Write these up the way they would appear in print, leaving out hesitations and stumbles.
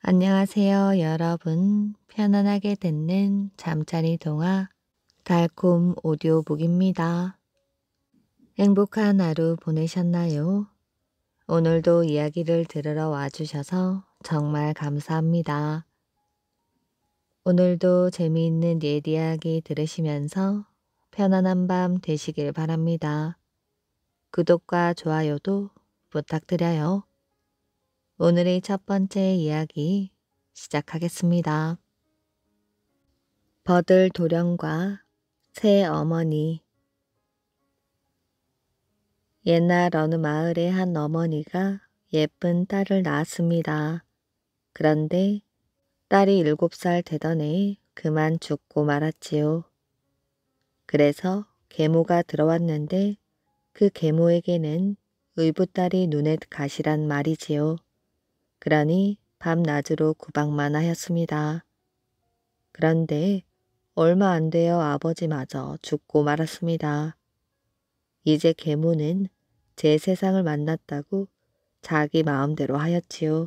안녕하세요, 여러분. 편안하게 듣는 잠자리 동화 달콤 오디오북입니다. 행복한 하루 보내셨나요? 오늘도 이야기를 들으러 와주셔서 정말 감사합니다. 오늘도 재미있는 옛 이야기 들으시면서 편안한 밤 되시길 바랍니다. 구독과 좋아요도 부탁드려요. 오늘의 첫 번째 이야기 시작하겠습니다. 버들 도령과 새 어머니. 옛날 어느 마을의 한 어머니가 예쁜 딸을 낳았습니다. 그런데 딸이 7살 되던 해에 그만 죽고 말았지요. 그래서 계모가 들어왔는데 그 계모에게는 의붓딸이 눈에 가시란 말이지요. 그러니 밤낮으로 구박만 하였습니다. 그런데 얼마 안 되어 아버지마저 죽고 말았습니다. 이제 계모는 제 세상을 만났다고 자기 마음대로 하였지요.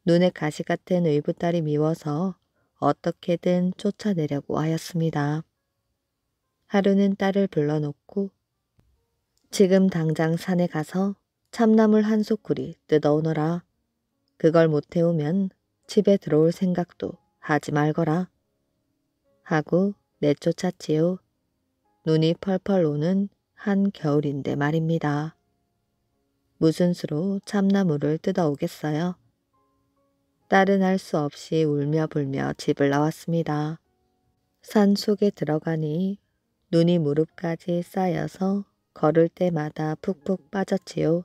눈에 가시 같은 의붓딸이 미워서 어떻게든 쫓아내려고 하였습니다. 하루는 딸을 불러놓고 지금 당장 산에 가서 참나물 한 소쿠리 뜯어오너라. 그걸 못 태우면 집에 들어올 생각도 하지 말거라. 하고 내쫓았지요. 눈이 펄펄 오는 한겨울인데 말입니다. 무슨 수로 참나무를 뜯어오겠어요. 딸은 할 수 없이 울며 불며 집을 나왔습니다. 산 속에 들어가니 눈이 무릎까지 쌓여서 걸을 때마다 푹푹 빠졌지요.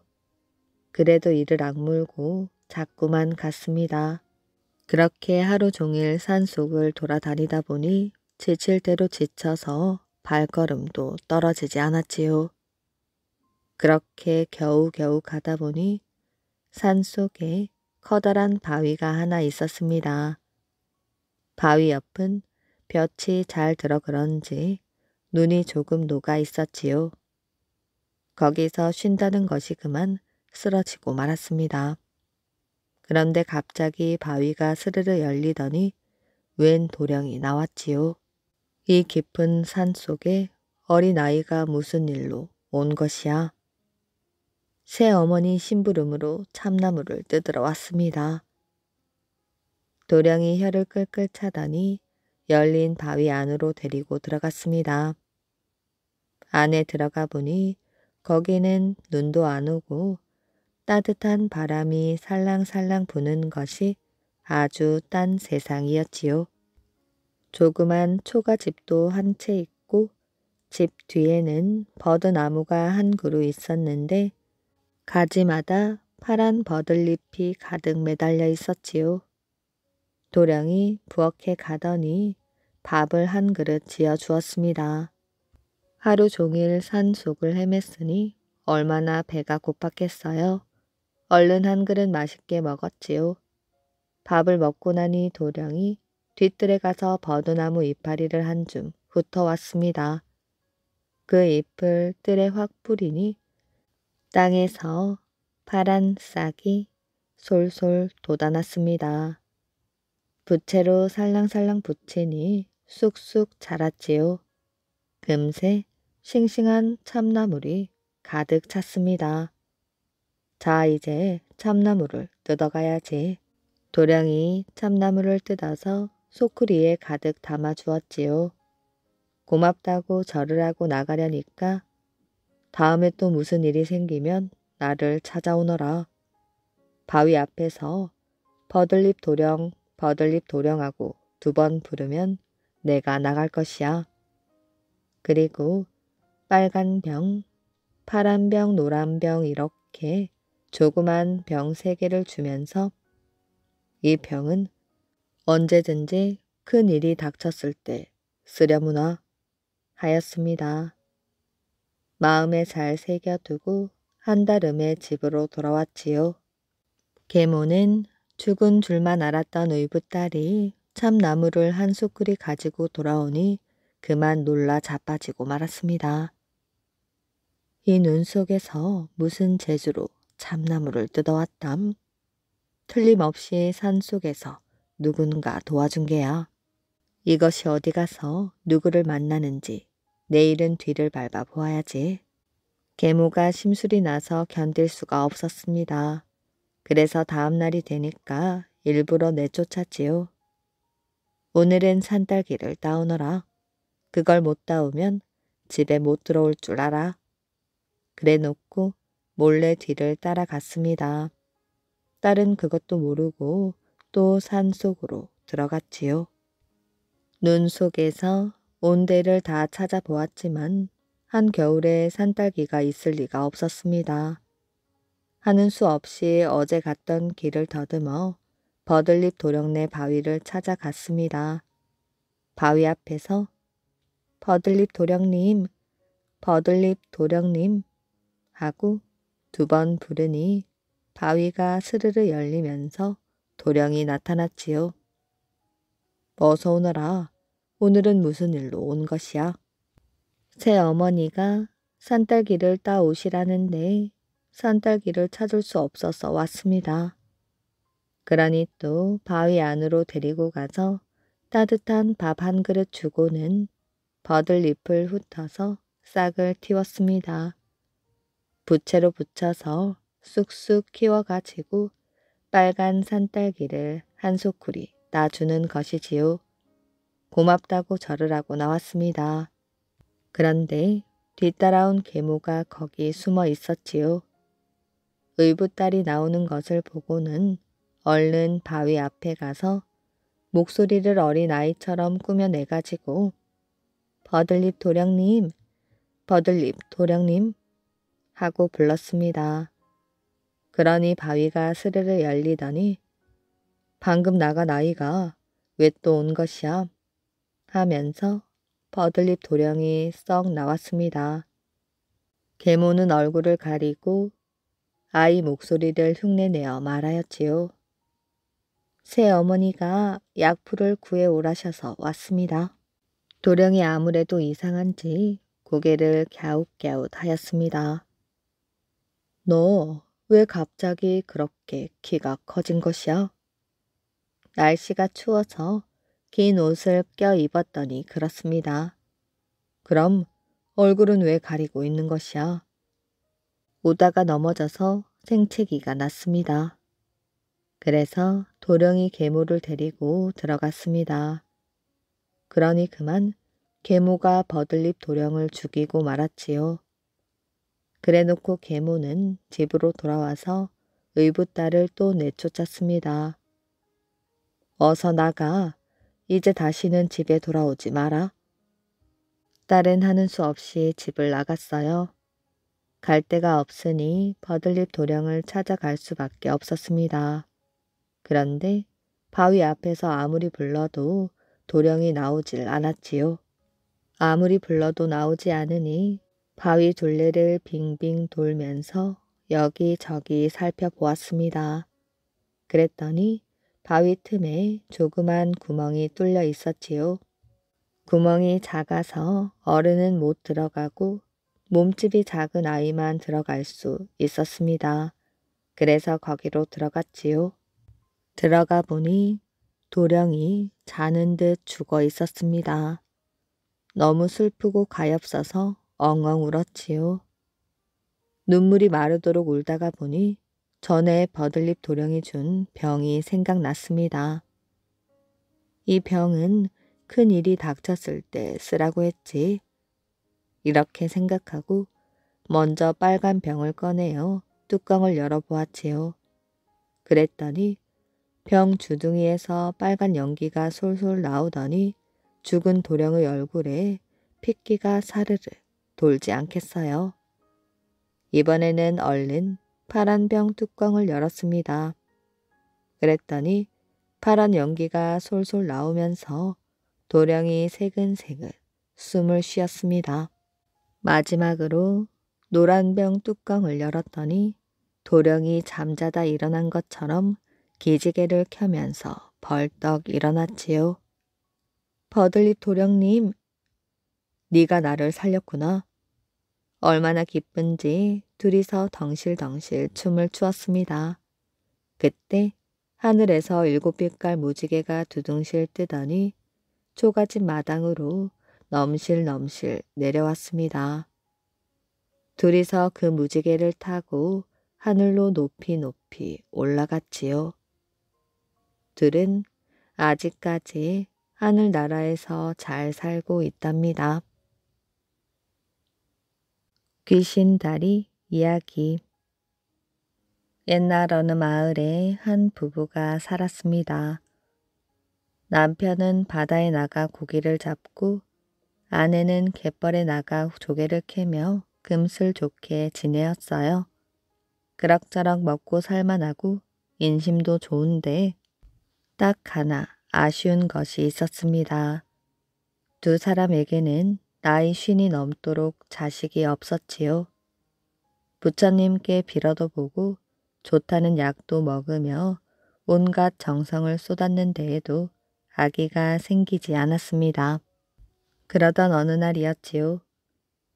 그래도 이를 악물고 자꾸만 갔습니다. 그렇게 하루 종일 산속을 돌아다니다 보니 지칠 대로 지쳐서 발걸음도 떨어지지 않았지요. 그렇게 겨우겨우 가다 보니 산속에 커다란 바위가 하나 있었습니다. 바위 옆은 볕이 잘 들어 그런지 눈이 조금 녹아 있었지요. 거기서 쉰다는 것이 그만 쓰러지고 말았습니다. 그런데 갑자기 바위가 스르르 열리더니 웬 도령이 나왔지요. 이 깊은 산 속에 어린아이가 무슨 일로 온 것이야. 새 어머니 심부름으로 참나무를 뜯으러 왔습니다. 도령이 혀를 끌끌 차더니 열린 바위 안으로 데리고 들어갔습니다. 안에 들어가 보니 거기는 눈도 안 오고 따뜻한 바람이 살랑살랑 부는 것이 아주 딴 세상이었지요. 조그만 초가집도 한 채 있고 집 뒤에는 버드나무가 한 그루 있었는데 가지마다 파란 버들잎이 가득 매달려 있었지요. 도령이 부엌에 가더니 밥을 한 그릇 지어 주었습니다. 하루 종일 산속을 헤맸으니 얼마나 배가 고팠겠어요. 얼른 한 그릇 맛있게 먹었지요. 밥을 먹고 나니 도령이 뒤뜰에 가서 버드나무 이파리를 한 줌 훑어왔습니다. 그 잎을 뜰에 확 뿌리니 땅에서 파란 싹이 솔솔 돋아났습니다. 부채로 살랑살랑 붙이니 쑥쑥 자랐지요. 금세 싱싱한 참나물이 가득 찼습니다. 자, 이제 참나물을 뜯어가야지. 도령이 참나물을 뜯어서 소쿠리에 가득 담아 주었지요. 고맙다고 절을 하고 나가려니까 다음에 또 무슨 일이 생기면 나를 찾아오너라. 바위 앞에서 버들잎 도령하고 2번 부르면 내가 나갈 것이야. 그리고 빨간 병, 파란 병, 노란 병 이렇게 조그만 병 3개를 주면서 이 병은 언제든지 큰 일이 닥쳤을 때 쓰려무나 하였습니다. 마음에 잘 새겨두고 한달음에 집으로 돌아왔지요. 계모는 죽은 줄만 알았던 의붓딸이 참나무를 한 소쿠리 가지고 돌아오니 그만 놀라 자빠지고 말았습니다. 이 눈 속에서 무슨 재주로 참나무를 뜯어왔담? 틀림없이 산속에서 누군가 도와준 게야. 이것이 어디 가서 누구를 만나는지 내일은 뒤를 밟아 보아야지. 계모가 심술이 나서 견딜 수가 없었습니다. 그래서 다음 날이 되니까 일부러 내쫓았지요. 오늘은 산딸기를 따오너라. 그걸 못 따오면 집에 못 들어올 줄 알아. 그래 놓고 몰래 뒤를 따라갔습니다. 딸은 그것도 모르고 또 산속으로 들어갔지요. 눈 속에서 온 데를 다 찾아보았지만 한겨울에 산딸기가 있을 리가 없었습니다. 하는 수 없이 어제 갔던 길을 더듬어 버들잎 도령네 바위를 찾아갔습니다. 바위 앞에서 버들잎 도령님, 버들잎 도령님 하고 두 번 부르니 바위가 스르르 열리면서 도령이 나타났지요. 어서 오너라. 오늘은 무슨 일로 온 것이야? 새 어머니가 산딸기를 따오시라는데 산딸기를 찾을 수 없어서 왔습니다. 그러니 또 바위 안으로 데리고 가서 따뜻한 밥 한 그릇 주고는 버들잎을 훑어서 싹을 틔웠습니다. 부채로 붙여서 쑥쑥 키워가지고 빨간 산딸기를 한 소쿠리 따주는 것이지요. 고맙다고 절을 하고 나왔습니다. 그런데 뒤따라온 계모가 거기 숨어 있었지요. 의붓딸이 나오는 것을 보고는 얼른 바위 앞에 가서 목소리를 어린아이처럼 꾸며내가지고 버들잎 도령님, 버들잎 도령님 하고 불렀습니다. 그러니 바위가 스르르 열리더니 방금 나간 아이가 왜 또 온 것이야? 하면서 버들잎 도령이 썩 나왔습니다. 계모는 얼굴을 가리고 아이 목소리를 흉내내어 말하였지요. 새 어머니가 약풀을 구해 오라셔서 왔습니다. 도령이 아무래도 이상한지 고개를 갸웃갸웃 하였습니다. 너 왜 갑자기 그렇게 키가 커진 것이야? 날씨가 추워서 긴 옷을 껴 입었더니 그렇습니다. 그럼 얼굴은 왜 가리고 있는 것이야? 오다가 넘어져서 생채기가 났습니다. 그래서 도령이 계모를 데리고 들어갔습니다. 그러니 그만 계모가 버들잎 도령을 죽이고 말았지요. 그래놓고 계모는 집으로 돌아와서 의붓딸을 또 내쫓았습니다. 어서 나가. 이제 다시는 집에 돌아오지 마라. 딸은 하는 수 없이 집을 나갔어요. 갈 데가 없으니 버들잎 도령을 찾아갈 수밖에 없었습니다. 그런데 바위 앞에서 아무리 불러도 도령이 나오질 않았지요. 아무리 불러도 나오지 않으니 바위 둘레를 빙빙 돌면서 여기저기 살펴보았습니다. 그랬더니 바위 틈에 조그만 구멍이 뚫려 있었지요. 구멍이 작아서 어른은 못 들어가고 몸집이 작은 아이만 들어갈 수 있었습니다. 그래서 거기로 들어갔지요. 들어가 보니 도령이 자는 듯 죽어 있었습니다. 너무 슬프고 가엾어서 엉엉 울었지요. 눈물이 마르도록 울다가 보니 전에 버들잎 도령이 준 병이 생각났습니다. 이 병은 큰 일이 닥쳤을 때 쓰라고 했지. 이렇게 생각하고 먼저 빨간 병을 꺼내어 뚜껑을 열어보았지요. 그랬더니 병 주둥이에서 빨간 연기가 솔솔 나오더니 죽은 도령의 얼굴에 핏기가 사르르 돌지 않겠어요. 이번에는 얼른 파란 병 뚜껑을 열었습니다. 그랬더니 파란 연기가 솔솔 나오면서 도령이 새근새근 숨을 쉬었습니다. 마지막으로 노란 병 뚜껑을 열었더니 도령이 잠자다 일어난 것처럼 기지개를 켜면서 벌떡 일어났지요. 버들잎 도령님, 네가 나를 살렸구나. 얼마나 기쁜지 둘이서 덩실덩실 춤을 추었습니다. 그때 하늘에서 7빛깔 무지개가 두둥실 뜨더니 초가집 마당으로 넘실넘실 내려왔습니다. 둘이서 그 무지개를 타고 하늘로 높이 높이 올라갔지요. 둘은 아직까지 하늘나라에서 잘 살고 있답니다. 귀신다리 이야기. 옛날 어느 마을에 한 부부가 살았습니다. 남편은 바다에 나가 고기를 잡고 아내는 갯벌에 나가 조개를 캐며 금슬 좋게 지내었어요. 그럭저럭 먹고 살만하고 인심도 좋은데 딱 하나 아쉬운 것이 있었습니다. 두 사람에게는 나이 50이 넘도록 자식이 없었지요. 부처님께 빌어도 보고 좋다는 약도 먹으며 온갖 정성을 쏟았는데에도 아기가 생기지 않았습니다. 그러던 어느 날이었지요.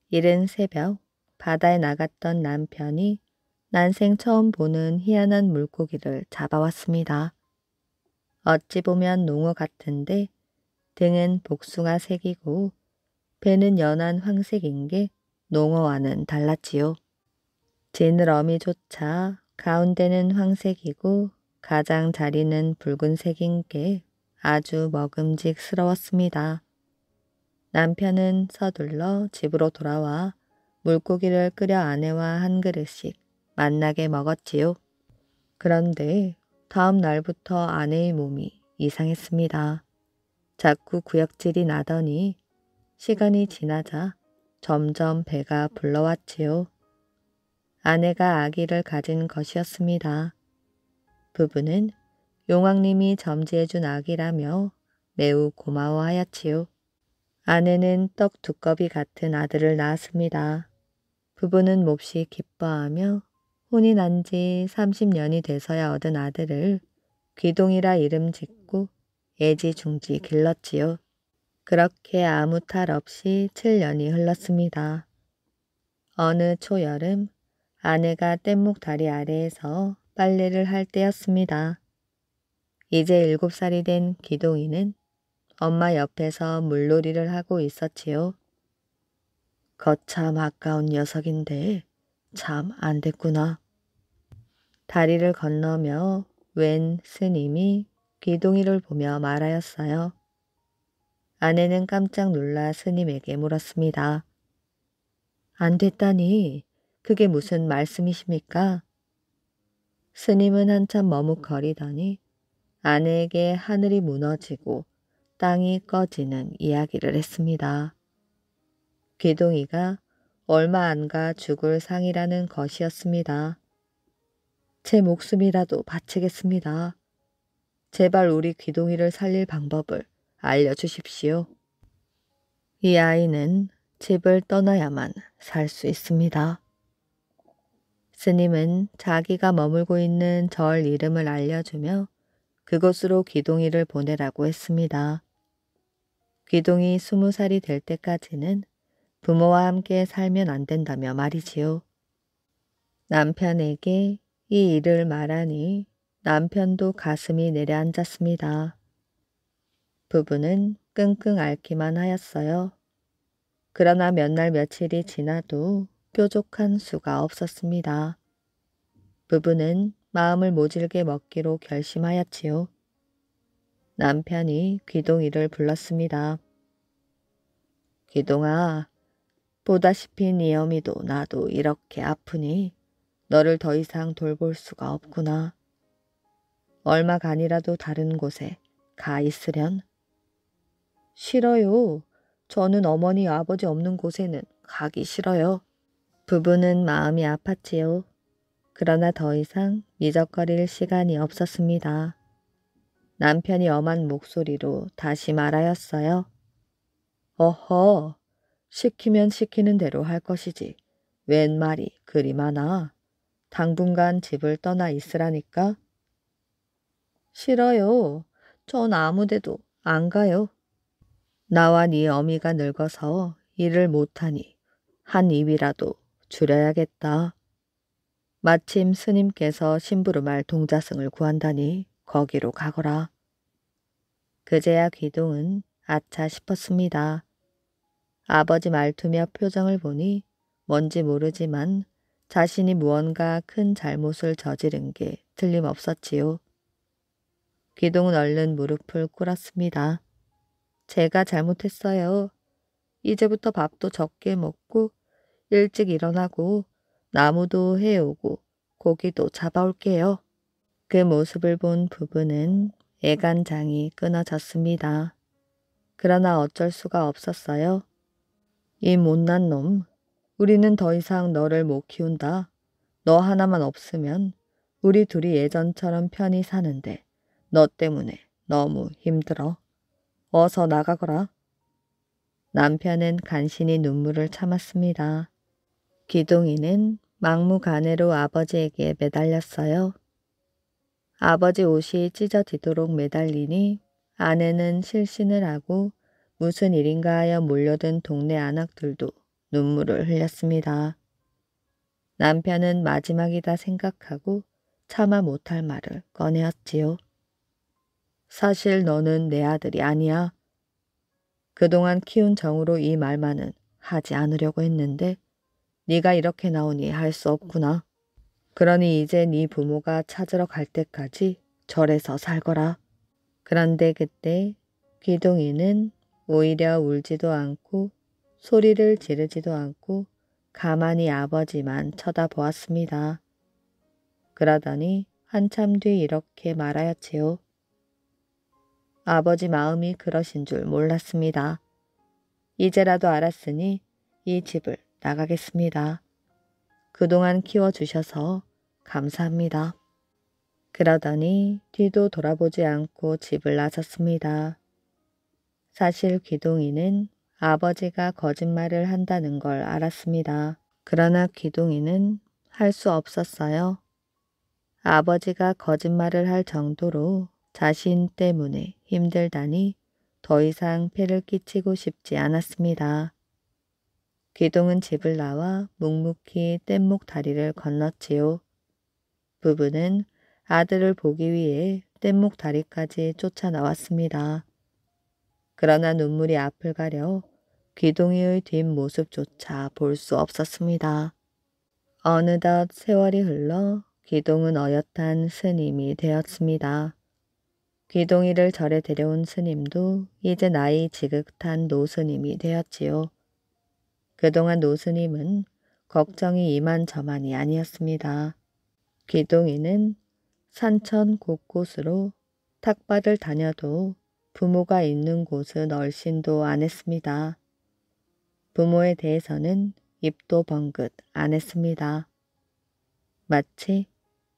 이른 새벽 바다에 나갔던 남편이 난생 처음 보는 희한한 물고기를 잡아왔습니다. 어찌 보면 농어 같은데 등은 복숭아 색이고 배는 연한 황색인 게 농어와는 달랐지요. 지느러미조차 가운데는 황색이고 가장 자리는 붉은색인 게 아주 먹음직스러웠습니다. 남편은 서둘러 집으로 돌아와 물고기를 끓여 아내와 한 그릇씩 맛나게 먹었지요. 그런데 다음 날부터 아내의 몸이 이상했습니다. 자꾸 구역질이 나더니 시간이 지나자 점점 배가 불러왔지요. 아내가 아기를 가진 것이었습니다. 부부는 용왕님이 점지해준 아기라며 매우 고마워하였지요. 아내는 떡 두꺼비 같은 아들을 낳았습니다. 부부는 몹시 기뻐하며 혼이 난 지 30년이 돼서야 얻은 아들을 귀동이라 이름 짓고 애지중지 길렀지요. 그렇게 아무 탈 없이 7년이 흘렀습니다. 어느 초여름 아내가 뗏목 다리 아래에서 빨래를 할 때였습니다. 이제 7살이 된 기동이는 엄마 옆에서 물놀이를 하고 있었지요. 거참 아까운 녀석인데 참 안 됐구나. 다리를 건너며 웬 스님이 기동이를 보며 말하였어요. 아내는 깜짝 놀라 스님에게 물었습니다. 안 됐다니 그게 무슨 말씀이십니까? 스님은 한참 머뭇거리더니 아내에게 하늘이 무너지고 땅이 꺼지는 이야기를 했습니다. 귀동이가 얼마 안 가 죽을 상이라는 것이었습니다. 제 목숨이라도 바치겠습니다. 제발 우리 귀동이를 살릴 방법을 알려주십시오. 이 아이는 집을 떠나야만 살 수 있습니다. 스님은 자기가 머물고 있는 절 이름을 알려주며 그곳으로 귀동이를 보내라고 했습니다. 귀동이 20살이 될 때까지는 부모와 함께 살면 안 된다며 말이지요. 남편에게 이 일을 말하니 남편도 가슴이 내려앉았습니다. 부부는 끙끙 앓기만 하였어요. 그러나 몇 날 며칠이 지나도 뾰족한 수가 없었습니다. 부부는 마음을 모질게 먹기로 결심하였지요. 남편이 귀동이를 불렀습니다. 귀동아, 보다시피 네 어미도 나도 이렇게 아프니 너를 더 이상 돌볼 수가 없구나. 얼마간이라도 다른 곳에 가 있으련. 싫어요. 저는 어머니 아버지 없는 곳에는 가기 싫어요. 부부는 마음이 아팠지요. 그러나 더 이상 미적거릴 시간이 없었습니다. 남편이 엄한 목소리로 다시 말하였어요. 어허, 시키면 시키는 대로 할 것이지. 웬 말이 그리 많아. 당분간 집을 떠나 있으라니까. 싫어요. 전 아무데도 안 가요. 나와 네 어미가 늙어서 일을 못하니 한 입이라도 줄여야겠다. 마침 스님께서 심부름할 동자승을 구한다니 거기로 가거라. 그제야 귀동은 아차 싶었습니다. 아버지 말투며 표정을 보니 뭔지 모르지만 자신이 무언가 큰 잘못을 저지른 게 틀림없었지요. 귀동은 얼른 무릎을 꿇었습니다. 제가 잘못했어요. 이제부터 밥도 적게 먹고 일찍 일어나고 나무도 해오고 고기도 잡아올게요. 그 모습을 본 부부는 애간장이 끊어졌습니다. 그러나 어쩔 수가 없었어요. 이 못난 놈, 우리는 더 이상 너를 못 키운다. 너 하나만 없으면 우리 둘이 예전처럼 편히 사는데 너 때문에 너무 힘들어. 어서 나가거라. 남편은 간신히 눈물을 참았습니다. 기동이는 막무가내로 아버지에게 매달렸어요. 아버지 옷이 찢어지도록 매달리니 아내는 실신을 하고 무슨 일인가 하여 몰려든 동네 아낙들도 눈물을 흘렸습니다. 남편은 마지막이다 생각하고 차마 못할 말을 꺼내었지요. 사실 너는 내 아들이 아니야. 그동안 키운 정으로 이 말만은 하지 않으려고 했는데 네가 이렇게 나오니 할 수 없구나. 그러니 이제 네 부모가 찾으러 갈 때까지 절에서 살거라. 그런데 그때 귀동이는 오히려 울지도 않고 소리를 지르지도 않고 가만히 아버지만 쳐다보았습니다. 그러더니 한참 뒤 이렇게 말하였지요. 아버지 마음이 그러신 줄 몰랐습니다. 이제라도 알았으니 이 집을 나가겠습니다. 그동안 키워주셔서 감사합니다. 그러더니 뒤도 돌아보지 않고 집을 나섰습니다. 사실 귀동이는 아버지가 거짓말을 한다는 걸 알았습니다. 그러나 귀동이는 할 수 없었어요. 아버지가 거짓말을 할 정도로 자신 때문에 힘들다니 더 이상 폐를 끼치고 싶지 않았습니다. 귀동은 집을 나와 묵묵히 뗏목 다리를 건넜지요. 부부는 아들을 보기 위해 뗏목 다리까지 쫓아 나왔습니다. 그러나 눈물이 앞을 가려 귀동이의 뒷모습조차 볼 수 없었습니다. 어느덧 세월이 흘러 귀동은 어엿한 스님이 되었습니다. 귀동이를 절에 데려온 스님도 이제 나이 지긋한 노스님이 되었지요. 그동안 노스님은 걱정이 이만저만이 아니었습니다. 귀동이는 산천 곳곳으로 탁발을 다녀도 부모가 있는 곳은 얼씬도 안 했습니다. 부모에 대해서는 입도 번긋 안 했습니다. 마치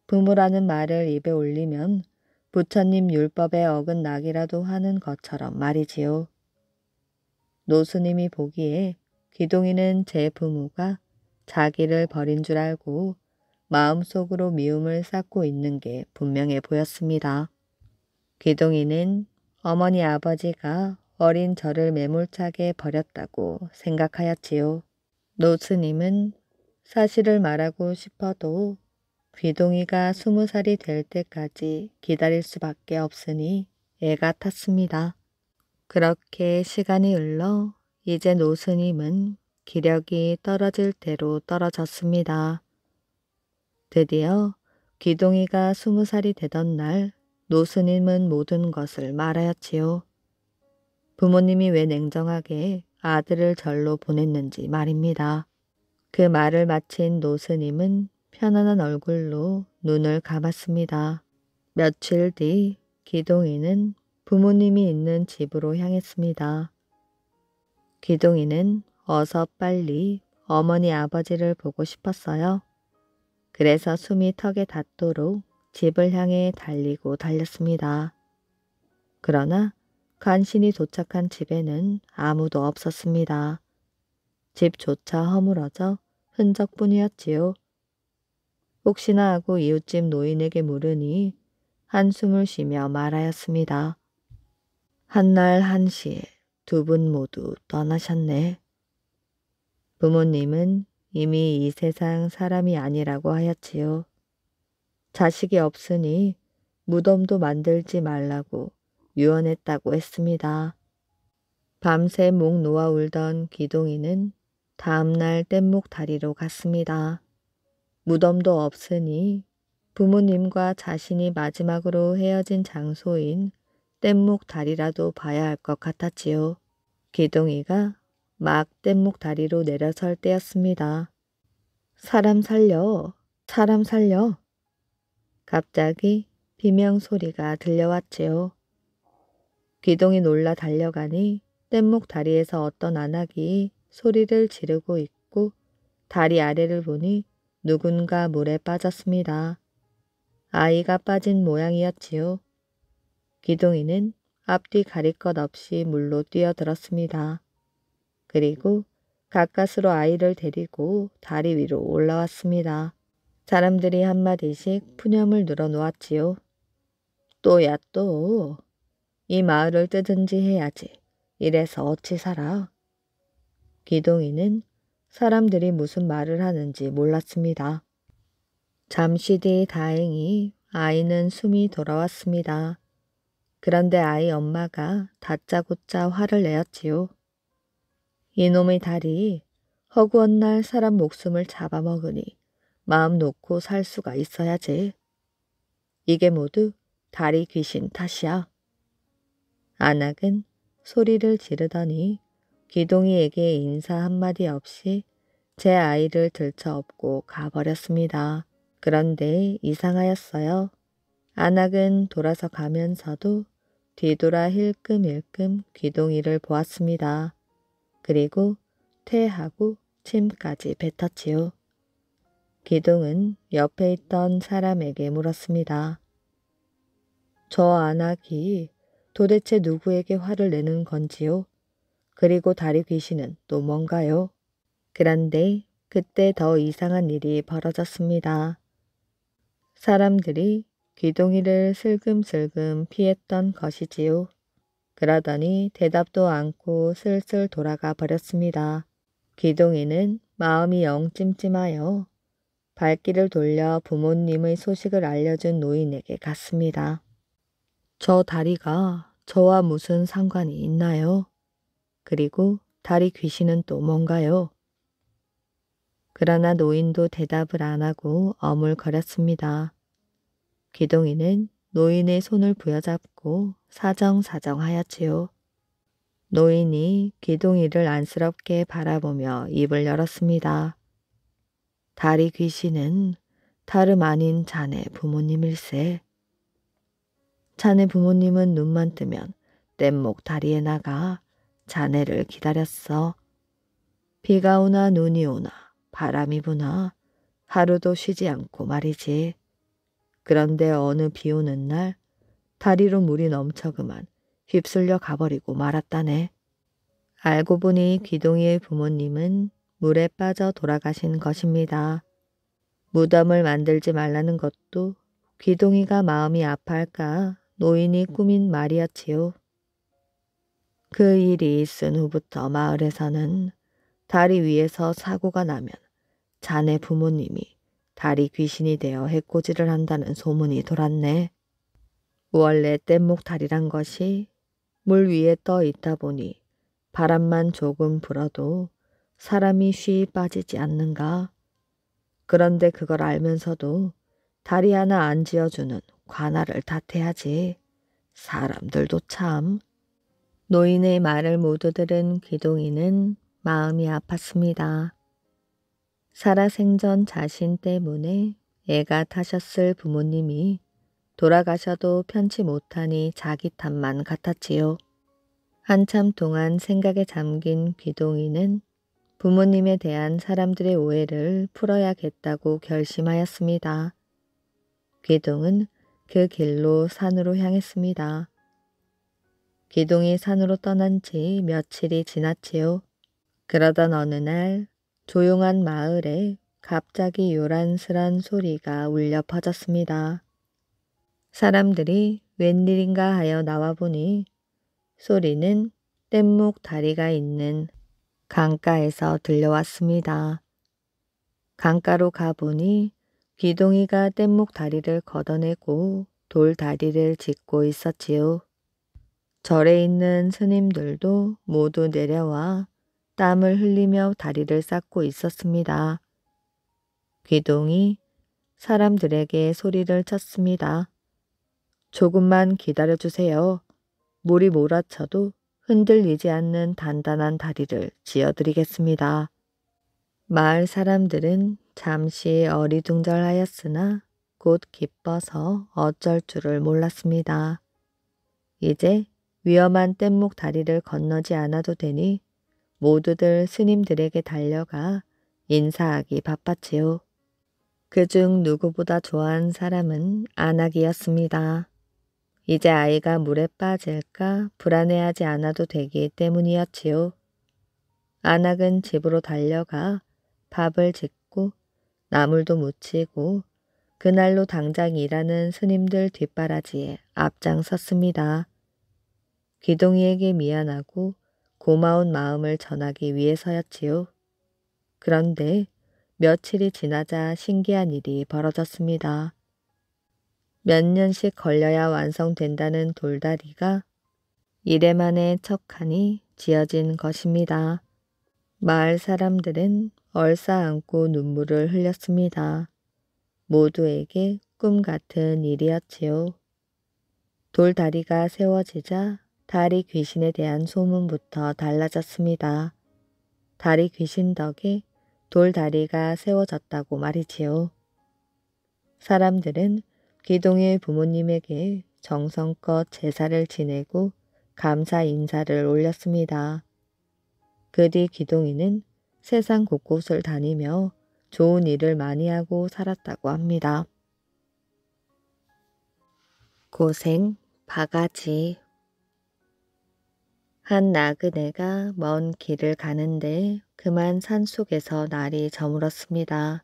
부모라는 말을 입에 올리면 부처님 율법에 어긋나기라도 하는 것처럼 말이지요. 노스님이 보기에 귀동이는 제 부모가 자기를 버린 줄 알고 마음속으로 미움을 쌓고 있는 게 분명해 보였습니다. 귀동이는 어머니 아버지가 어린 저를 매몰차게 버렸다고 생각하였지요. 노스님은 사실을 말하고 싶어도 귀동이가 20살이 될 때까지 기다릴 수밖에 없으니 애가 탔습니다. 그렇게 시간이 흘러 이제 노스님은 기력이 떨어질 대로 떨어졌습니다. 드디어 귀동이가 20살이 되던 날 노스님은 모든 것을 말하였지요. 부모님이 왜 냉정하게 아들을 절로 보냈는지 말입니다. 그 말을 마친 노스님은 편안한 얼굴로 눈을 감았습니다. 며칠 뒤 귀동이는 부모님이 있는 집으로 향했습니다. 귀동이는 어서 빨리 어머니 아버지를 보고 싶었어요. 그래서 숨이 턱에 닿도록 집을 향해 달리고 달렸습니다. 그러나 간신히 도착한 집에는 아무도 없었습니다. 집조차 허물어져 흔적뿐이었지요. 혹시나 하고 이웃집 노인에게 물으니 한숨을 쉬며 말하였습니다. 한날 1시에 두 분 모두 떠나셨네. 부모님은 이미 이 세상 사람이 아니라고 하였지요. 자식이 없으니 무덤도 만들지 말라고 유언했다고 했습니다. 밤새 목 놓아 울던 기동이는 다음날 뗏목 다리로 갔습니다. 무덤도 없으니 부모님과 자신이 마지막으로 헤어진 장소인 뗏목 다리라도 봐야 할 것 같았지요. 기동이가 막 뗏목 다리로 내려설 때였습니다. 사람 살려, 사람 살려. 갑자기 비명 소리가 들려왔지요. 기동이 놀라 달려가니 뗏목 다리에서 어떤 안악이 소리를 지르고 있고 다리 아래를 보니 누군가 물에 빠졌습니다. 아이가 빠진 모양이었지요. 기동이는 앞뒤 가릴 것 없이 물로 뛰어들었습니다. 그리고 가까스로 아이를 데리고 다리 위로 올라왔습니다. 사람들이 한마디씩 푸념을 늘어놓았지요. 또야 또. 이 마을을 뜨든지 해야지. 이래서 어찌 살아. 기동이는 사람들이 무슨 말을 하는지 몰랐습니다. 잠시 뒤 다행히 아이는 숨이 돌아왔습니다. 그런데 아이 엄마가 다짜고짜 화를 내었지요. 이놈의 다리, 허구한 날 사람 목숨을 잡아먹으니 마음 놓고 살 수가 있어야지. 이게 모두 다리 귀신 탓이야. 안악은 소리를 지르더니 기동이에게 인사 한마디 없이 제 아이를 들쳐업고 가버렸습니다. 그런데 이상하였어요. 안악은 돌아서 가면서도 뒤돌아 힐끔힐끔 기동이를 보았습니다. 그리고 퇴하고 침까지 뱉었지요. 기동은 옆에 있던 사람에게 물었습니다. 저 안악이 도대체 누구에게 화를 내는 건지요? 그리고 다리 귀신은 또 뭔가요? 그런데 그때 더 이상한 일이 벌어졌습니다. 사람들이 기동이를 슬금슬금 피했던 것이지요. 그러더니 대답도 않고 슬슬 돌아가 버렸습니다. 기동이는 마음이 영 찜찜하여 발길을 돌려 부모님의 소식을 알려준 노인에게 갔습니다. 저 다리가 저와 무슨 상관이 있나요? 그리고 다리 귀신은 또 뭔가요? 그러나 노인도 대답을 안 하고 어물거렸습니다. 기동이는 노인의 손을 부여잡고 사정사정하였지요. 노인이 기동이를 안쓰럽게 바라보며 입을 열었습니다. 다리 귀신은 다름 아닌 자네 부모님일세. 자네 부모님은 눈만 뜨면 뗏목 다리에 나가 자네를 기다렸어. 비가 오나 눈이 오나 바람이 부나 하루도 쉬지 않고 말이지. 그런데 어느 비 오는 날 다리로 물이 넘쳐 그만 휩쓸려 가버리고 말았다네. 알고 보니 기동이의 부모님은 물에 빠져 돌아가신 것입니다. 무덤을 만들지 말라는 것도 기동이가 마음이 아파할까 노인이 꾸민 말이었지요. 그 일이 있은 후부터 마을에서는 다리 위에서 사고가 나면 자네 부모님이 다리 귀신이 되어 해코지를 한다는 소문이 돌았네. 원래 뗏목 다리란 것이 물 위에 떠 있다 보니 바람만 조금 불어도 사람이 쉬이 빠지지 않는가. 그런데 그걸 알면서도 다리 하나 안 지어주는 관아를 탓해야지. 사람들도 참. 노인의 말을 모두 들은 기동이는 마음이 아팠습니다. 살아생전 자신 때문에 애가 타셨을 부모님이 돌아가셔도 편치 못하니 자기 탓만 같았지요. 한참 동안 생각에 잠긴 기동이는 부모님에 대한 사람들의 오해를 풀어야겠다고 결심하였습니다. 기동은 그 길로 산으로 향했습니다. 기동이 산으로 떠난 지 며칠이 지났지요. 그러던 어느 날 조용한 마을에 갑자기 요란스런 소리가 울려 퍼졌습니다. 사람들이 웬일인가 하여 나와보니 소리는 뗏목 다리가 있는 강가에서 들려왔습니다. 강가로 가보니 기동이가 뗏목 다리를 걷어내고 돌다리를 짓고 있었지요. 절에 있는 스님들도 모두 내려와 땀을 흘리며 다리를 쌓고 있었습니다. 귀동이 사람들에게 소리를 쳤습니다. 조금만 기다려주세요. 물이 몰아쳐도 흔들리지 않는 단단한 다리를 지어드리겠습니다. 마을 사람들은 잠시 어리둥절하였으나 곧 기뻐서 어쩔 줄을 몰랐습니다. 이제 위험한 뗏목 다리를 건너지 않아도 되니 모두들 스님들에게 달려가 인사하기 바빴지요. 그중 누구보다 좋아한 사람은 안악이었습니다. 이제 아이가 물에 빠질까 불안해하지 않아도 되기 때문이었지요. 안악은 집으로 달려가 밥을 짓고 나물도 무치고 그날로 당장 일하는 스님들 뒷바라지에 앞장섰습니다. 귀동이에게 미안하고 고마운 마음을 전하기 위해서였지요. 그런데 며칠이 지나자 신기한 일이 벌어졌습니다. 몇 년씩 걸려야 완성된다는 돌다리가 이래 만에 척하니 지어진 것입니다. 마을 사람들은 얼싸안고 눈물을 흘렸습니다. 모두에게 꿈 같은 일이었지요. 돌다리가 세워지자 다리 귀신에 대한 소문부터 달라졌습니다. 다리 귀신 덕에 돌다리가 세워졌다고 말이지요. 사람들은 귀동의 부모님에게 정성껏 제사를 지내고 감사 인사를 올렸습니다. 그 뒤 귀동이는 세상 곳곳을 다니며 좋은 일을 많이 하고 살았다고 합니다. 고생 바가지. 한 나그네가 먼 길을 가는데 그만 산속에서 날이 저물었습니다.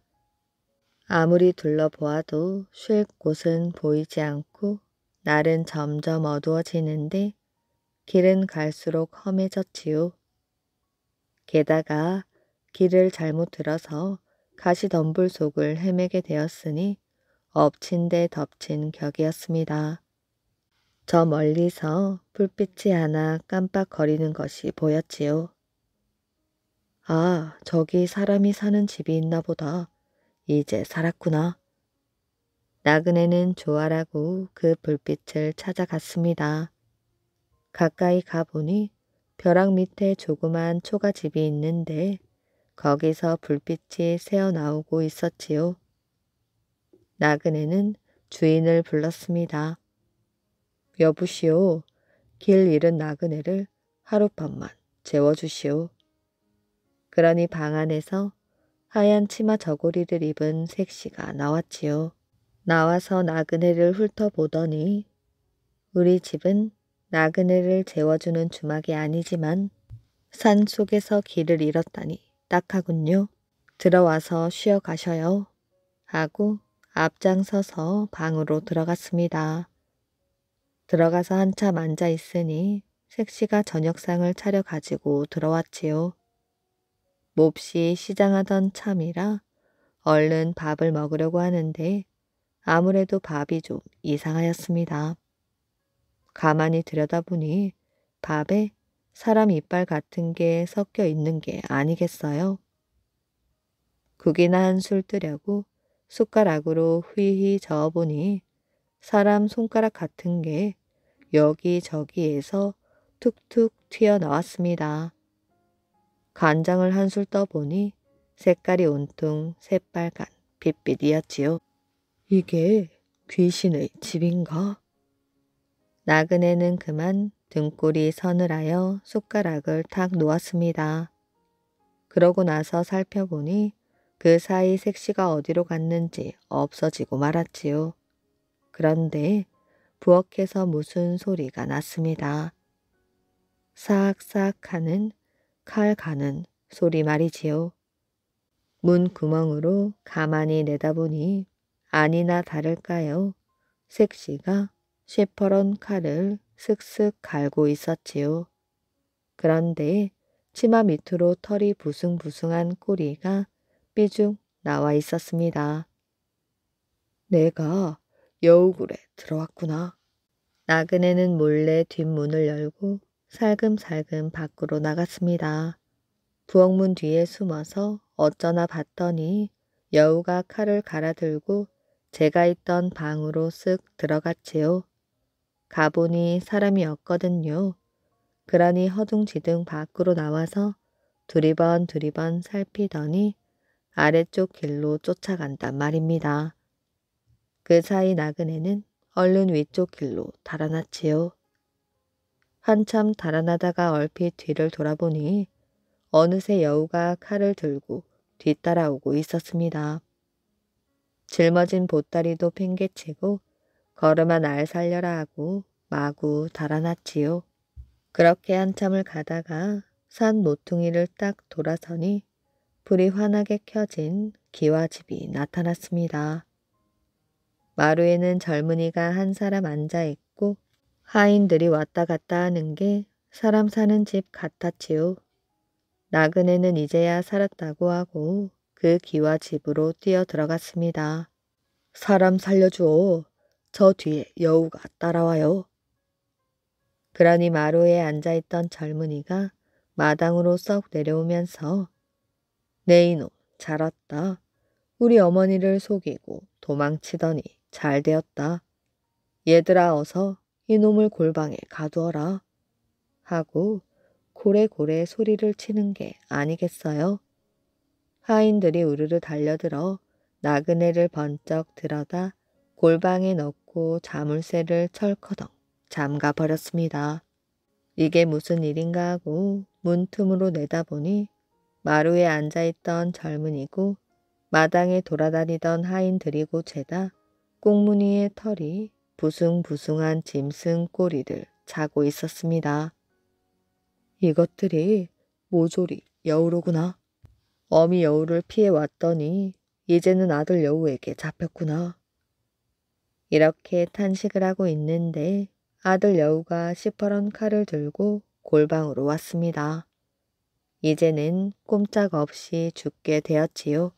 아무리 둘러보아도 쉴 곳은 보이지 않고 날은 점점 어두워지는데 길은 갈수록 험해졌지요. 게다가 길을 잘못 들어서 가시덤불 속을 헤매게 되었으니 엎친 데 덮친 격이었습니다. 저 멀리서 불빛이 하나 깜빡거리는 것이 보였지요. 아, 저기 사람이 사는 집이 있나 보다. 이제 살았구나. 나그네는 조아라고 그 불빛을 찾아갔습니다. 가까이 가보니 벼락 밑에 조그만 초가집이 있는데 거기서 불빛이 새어나오고 있었지요. 나그네는 주인을 불렀습니다. 여보시오, 길 잃은 나그네를 하룻밤만 재워주시오. 그러니 방 안에서 하얀 치마 저고리를 입은 색시가 나왔지요. 나와서 나그네를 훑어보더니 우리 집은 나그네를 재워주는 주막이 아니지만 산 속에서 길을 잃었다니 딱하군요. 들어와서 쉬어 가셔요. 하고 앞장서서 방으로 들어갔습니다. 들어가서 한참 앉아 있으니 색시가 저녁상을 차려가지고 들어왔지요. 몹시 시장하던 참이라 얼른 밥을 먹으려고 하는데 아무래도 밥이 좀 이상하였습니다. 가만히 들여다보니 밥에 사람 이빨 같은 게 섞여 있는 게 아니겠어요? 국이나 한술 뜨려고 숟가락으로 휘휘 저어보니 사람 손가락 같은 게 여기저기에서 툭툭 튀어나왔습니다. 간장을 한술 떠보니 색깔이 온통 새빨간 빛빛이었지요. 이게 귀신의 집인가? 나그네는 그만 등골이 서늘하여 숟가락을 탁 놓았습니다. 그러고 나서 살펴보니 그 사이 색시가 어디로 갔는지 없어지고 말았지요. 그런데 부엌에서 무슨 소리가 났습니다. 싹싹 하는 칼 가는 소리 말이지요. 문 구멍으로 가만히 내다보니 아니나 다를까요. 색시가 시퍼런 칼을 슥슥 갈고 있었지요. 그런데 치마 밑으로 털이 부숭부숭한 꼬리가 삐죽 나와 있었습니다. 내가 여우굴에 들어왔구나. 나그네는 몰래 뒷문을 열고 살금살금 밖으로 나갔습니다. 부엌문 뒤에 숨어서 어쩌나 봤더니 여우가 칼을 갈아들고 제가 있던 방으로 쓱 들어갔지요. 가보니 사람이었거든요. 그러니 허둥지둥 밖으로 나와서 두리번 살피더니 아래쪽 길로 쫓아간단 말입니다. 그 사이 나그네는 얼른 위쪽 길로 달아났지요. 한참 달아나다가 얼핏 뒤를 돌아보니 어느새 여우가 칼을 들고 뒤따라오고 있었습니다. 짊어진 보따리도 팽개치고 걸음아 날 살려라 하고 마구 달아났지요. 그렇게 한참을 가다가 산 모퉁이를 딱 돌아서니 불이 환하게 켜진 기와집이 나타났습니다. 마루에는 젊은이가 한 사람 앉아 있고 하인들이 왔다 갔다 하는 게 사람 사는 집 같았지요. 나그네는 이제야 살았다고 하고 그 기와집으로 뛰어 들어갔습니다. 사람 살려주오. 저 뒤에 여우가 따라와요. 그러니 마루에 앉아있던 젊은이가 마당으로 썩 내려오면서 네 이놈 잘 왔다. 우리 어머니를 속이고 도망치더니 잘 되었다. 얘들아 어서 이놈을 골방에 가두어라. 하고 고래고래 소리를 치는 게 아니겠어요? 하인들이 우르르 달려들어 나그네를 번쩍 들어다 골방에 넣고 자물쇠를 철커덩 잠가버렸습니다. 이게 무슨 일인가 하고 문틈으로 내다보니 마루에 앉아있던 젊은이고 마당에 돌아다니던 하인들이고 죄다 꽁무니의 털이 부숭부숭한 짐승 꼬리를 차고 있었습니다. 이것들이 모조리 여우로구나. 어미 여우를 피해왔더니 이제는 아들 여우에게 잡혔구나. 이렇게 탄식을 하고 있는데 아들 여우가 시퍼런 칼을 들고 골방으로 왔습니다. 이제는 꼼짝없이 죽게 되었지요.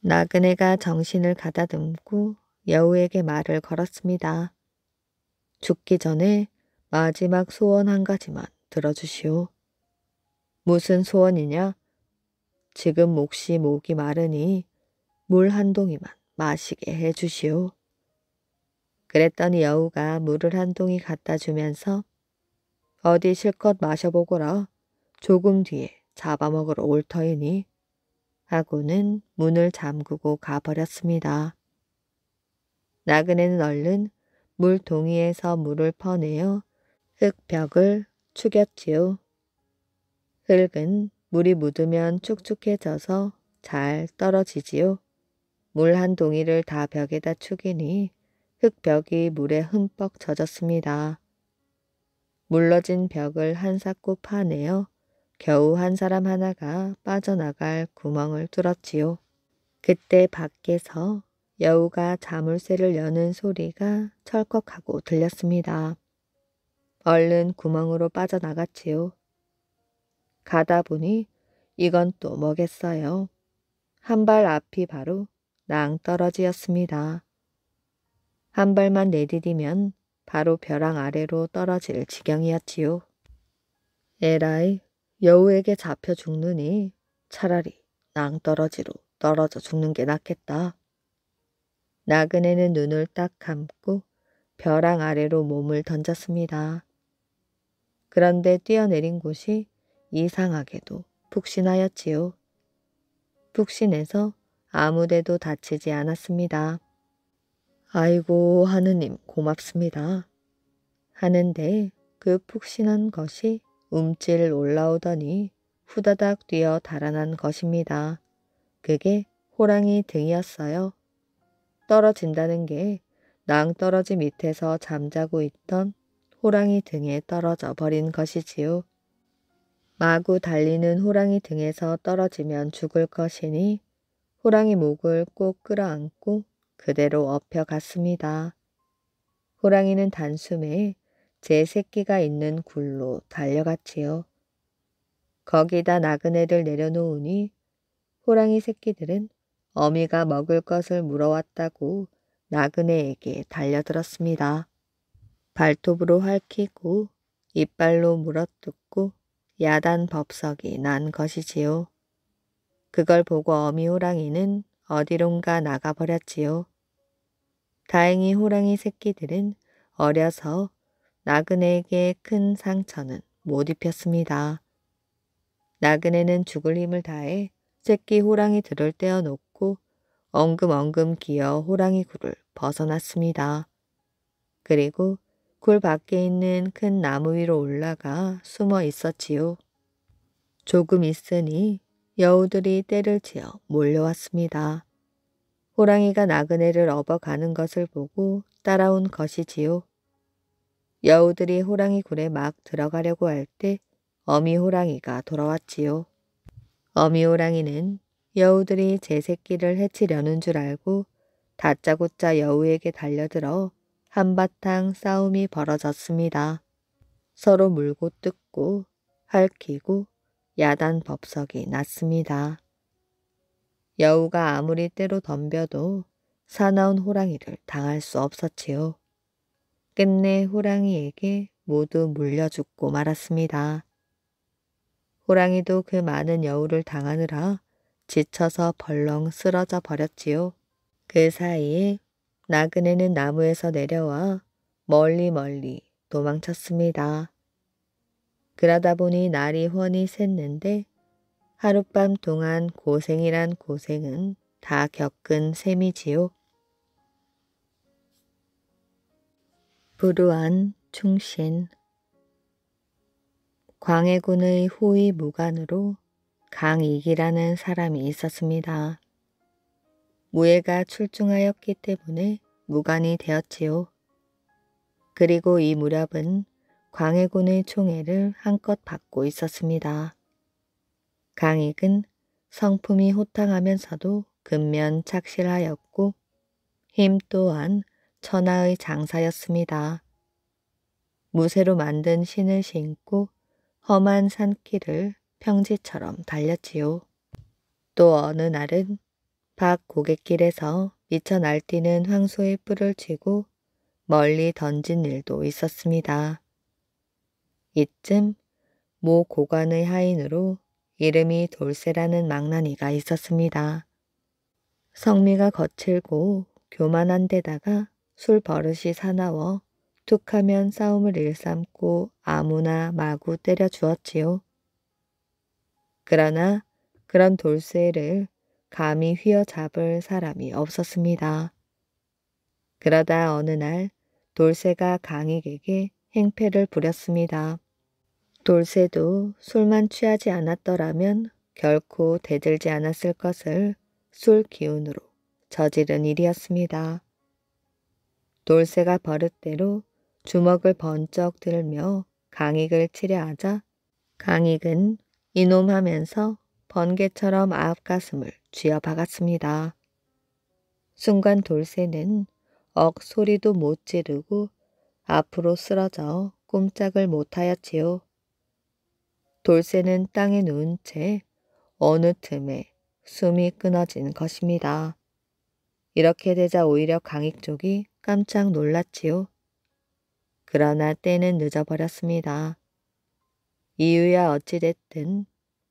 나그네가 정신을 가다듬고 여우에게 말을 걸었습니다. 죽기 전에 마지막 소원 한 가지만 들어주시오. 무슨 소원이냐? 지금 몹시 목이 마르니 물 한 동이만 마시게 해주시오. 그랬더니 여우가 물을 한 동이 갖다 주면서 어디 실컷 마셔보거라. 조금 뒤에 잡아먹으러 올 터이니 하고는 문을 잠그고 가버렸습니다. 나그네는 얼른 물동이에서 물을 퍼내어 흙벽을 축였지요. 흙은 물이 묻으면 축축해져서 잘 떨어지지요. 물 한 동이를 다 벽에다 축이니 흙벽이 물에 흠뻑 젖었습니다. 물러진 벽을 한사코 파내어 겨우 한 사람 하나가 빠져나갈 구멍을 뚫었지요. 그때 밖에서 여우가 자물쇠를 여는 소리가 철컥하고 들렸습니다. 얼른 구멍으로 빠져나갔지요. 가다 보니 이건 또 뭐겠어요. 한 발 앞이 바로 낭떠러지였습니다. 한 발만 내디디면 바로 벼랑 아래로 떨어질 지경이었지요. 에라이, 여우에게 잡혀 죽느니 차라리 낭떠러지로 떨어져 죽는 게 낫겠다. 나그네는 눈을 딱 감고 벼랑 아래로 몸을 던졌습니다. 그런데 뛰어내린 곳이 이상하게도 푹신하였지요. 푹신해서 아무데도 다치지 않았습니다. 아이고 하느님 고맙습니다. 하는데 그 푹신한 것이 움찔 올라오더니 후다닥 뛰어 달아난 것입니다. 그게 호랑이 등이었어요. 떨어진다는 게 낭떠러지 밑에서 잠자고 있던 호랑이 등에 떨어져 버린 것이지요. 마구 달리는 호랑이 등에서 떨어지면 죽을 것이니 호랑이 목을 꼭 끌어안고 그대로 엎혀갔습니다. 호랑이는 단숨에 제 새끼가 있는 굴로 달려갔지요. 거기다 나그네를 내려놓으니 호랑이 새끼들은 어미가 먹을 것을 물어왔다고 나그네에게 달려들었습니다. 발톱으로 핥히고 이빨로 물어뜯고 야단 법석이 난 것이지요. 그걸 보고 어미 호랑이는 어디론가 나가버렸지요. 다행히 호랑이 새끼들은 어려서 나그네에게 큰 상처는 못 입혔습니다. 나그네는 죽을 힘을 다해 새끼 호랑이들을 떼어놓고 엉금엉금 기어 호랑이 굴을 벗어났습니다. 그리고 굴 밖에 있는 큰 나무 위로 올라가 숨어 있었지요. 조금 있으니 여우들이 떼를 지어 몰려왔습니다. 호랑이가 나그네를 업어가는 것을 보고 따라온 것이지요. 여우들이 호랑이 굴에 막 들어가려고 할 때 어미 호랑이가 돌아왔지요. 어미 호랑이는 여우들이 제 새끼를 해치려는 줄 알고 다짜고짜 여우에게 달려들어 한바탕 싸움이 벌어졌습니다. 서로 물고 뜯고 핥히고 야단 법석이 났습니다. 여우가 아무리 때로 덤벼도 사나운 호랑이를 당할 수 없었지요. 끝내 호랑이에게 모두 물려 죽고 말았습니다. 호랑이도 그 많은 여우를 당하느라 지쳐서 벌렁 쓰러져 버렸지요. 그 사이에 나그네는 나무에서 내려와 멀리 도망쳤습니다. 그러다 보니 날이 훤히 샜는데 하룻밤 동안 고생이란 고생은 다 겪은 셈이지요. 불우한 충신. 광해군의 호위 무관으로 강익이라는 사람이 있었습니다. 무예가 출중하였기 때문에 무관이 되었지요. 그리고 이 무렵은 광해군의 총애를 한껏 받고 있었습니다. 강익은 성품이 호탕하면서도 근면 착실하였고 힘 또한 천하의 장사였습니다. 무쇠로 만든 신을 신고 험한 산길을 평지처럼 달렸지요. 또 어느 날은 밖 고갯길에서 미쳐 날뛰는 황소의 뿔을 쥐고 멀리 던진 일도 있었습니다. 이쯤 모 고관의 하인으로 이름이 돌쇠라는 망나니가 있었습니다. 성미가 거칠고 교만한 데다가 술 버릇이 사나워 툭하면 싸움을 일삼고 아무나 마구 때려 주었지요. 그러나 그런 돌쇠를 감히 휘어잡을 사람이 없었습니다. 그러다 어느 날 돌쇠가 강익에게 행패를 부렸습니다. 돌쇠도 술만 취하지 않았더라면 결코 대들지 않았을 것을 술 기운으로 저지른 일이었습니다. 돌쇠가 버릇대로 주먹을 번쩍 들며 강익을 치려 하자 강익은 이놈 하면서 번개처럼 앞가슴을 쥐어박았습니다. 순간 돌쇠는 억 소리도 못 지르고 앞으로 쓰러져 꼼짝을 못하였지요. 돌쇠는 땅에 누운 채 어느 틈에 숨이 끊어진 것입니다. 이렇게 되자 오히려 강익 쪽이 깜짝 놀랐지요. 그러나 때는 늦어버렸습니다. 이유야 어찌됐든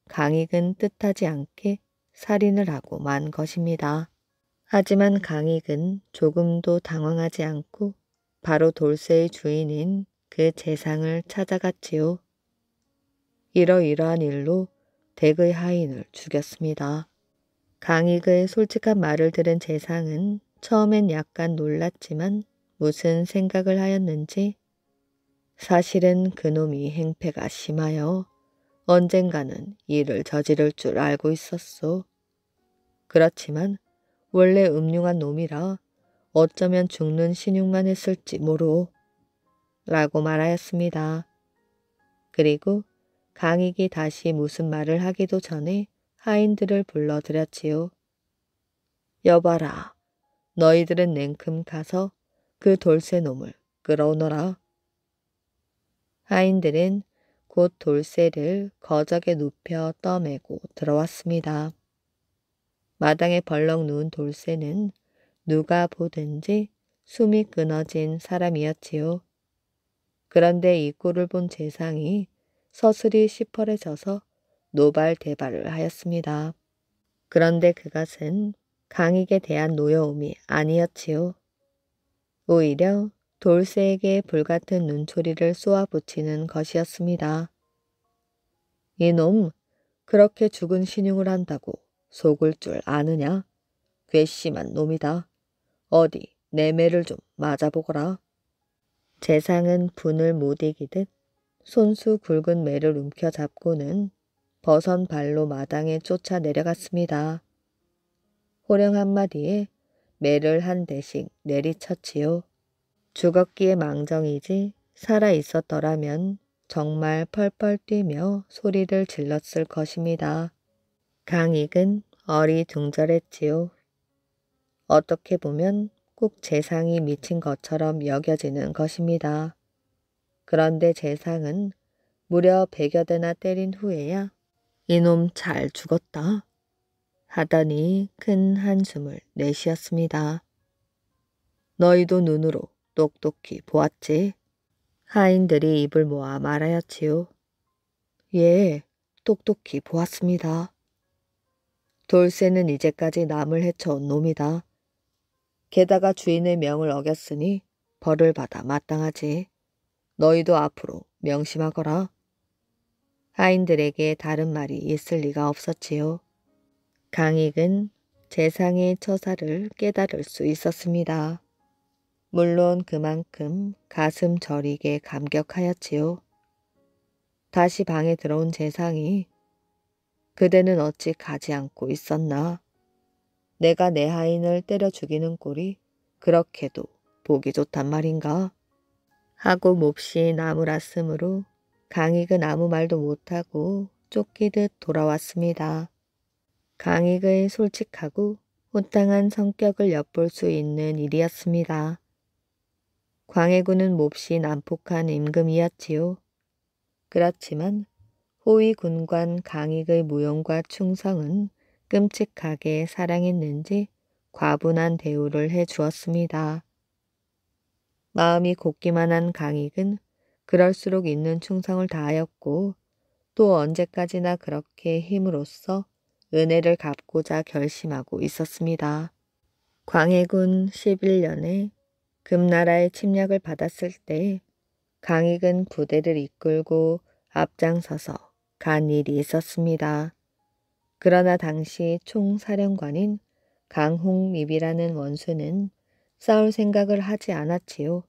강익은 뜻하지 않게 살인을 하고 만 것입니다. 하지만 강익은 조금도 당황하지 않고 바로 돌쇠의 주인인 그 재상을 찾아갔지요. 이러이러한 일로 댁의 하인을 죽였습니다. 강익의 솔직한 말을 들은 재상은 처음엔 약간 놀랐지만 무슨 생각을 하였는지 사실은 그놈이 행패가 심하여 언젠가는 일을 저지를 줄 알고 있었소. 그렇지만 원래 음흉한 놈이라 어쩌면 죽는 신용만 했을지 모르오. 라고 말하였습니다. 그리고 강익이 다시 무슨 말을 하기도 전에 하인들을 불러들였지요. 여봐라, 너희들은 냉큼 가서 그 돌쇠 놈을 끌어오너라. 하인들은 곧 돌쇠를 거적에 눕혀 떠매고 들어왔습니다. 마당에 벌렁 누운 돌쇠는 누가 보든지 숨이 끊어진 사람이었지요. 그런데 이 꼴을 본 재상이 서슬이 시퍼래져서 노발대발을 하였습니다. 그런데 그것은 강익에 대한 노여움이 아니었지요. 오히려 돌쇠에게 불같은 눈초리를 쏘아붙이는 것이었습니다. 이놈, 그렇게 죽은 신용을 한다고 속을 줄 아느냐? 괘씸한 놈이다. 어디 내 매를 좀 맞아보거라. 재상은 분을 못 이기듯 손수 굵은 매를 움켜잡고는 버선 발로 마당에 쫓아 내려갔습니다. 호령 한마디에 매를 한 대씩 내리쳤지요. 죽었기에 망정이지 살아 있었더라면 정말 펄펄 뛰며 소리를 질렀을 것입니다. 강익은 어리둥절했지요. 어떻게 보면 꼭 재상이 미친 것처럼 여겨지는 것입니다. 그런데 재상은 무려 100여 대나 때린 후에야 이놈 잘 죽었다 하더니 큰 한숨을 내쉬었습니다. 너희도 눈으로 똑똑히 보았지? 하인들이 입을 모아 말하였지요. 예, 똑똑히 보았습니다. 돌쇠는 이제까지 남을 해쳐온 놈이다. 게다가 주인의 명을 어겼으니 벌을 받아 마땅하지. 너희도 앞으로 명심하거라. 하인들에게 다른 말이 있을 리가 없었지요. 강익은 재상의 처사를 깨달을 수 있었습니다. 물론 그만큼 가슴 저리게 감격하였지요. 다시 방에 들어온 재상이 그대는 어찌 가지 않고 있었나? 내가 내 하인을 때려 죽이는 꼴이 그렇게도 보기 좋단 말인가? 하고 몹시 나무랐으므로 강익은 아무 말도 못하고 쫓기듯 돌아왔습니다. 강익의 솔직하고 호탕한 성격을 엿볼 수 있는 일이었습니다. 광해군은 몹시 난폭한 임금이었지요. 그렇지만 호위 군관 강익의 무용과 충성은 끔찍하게 사랑했는지 과분한 대우를 해주었습니다. 마음이 곱기만 한 강익은 그럴수록 있는 충성을 다하였고 또 언제까지나 그렇게 힘으로써 은혜를 갚고자 결심하고 있었습니다. 광해군 11년에 금나라의 침략을 받았을 때 강익은 부대를 이끌고 앞장서서 간 일이 있었습니다. 그러나 당시 총사령관인 강홍립이라는 원수는 싸울 생각을 하지 않았지요.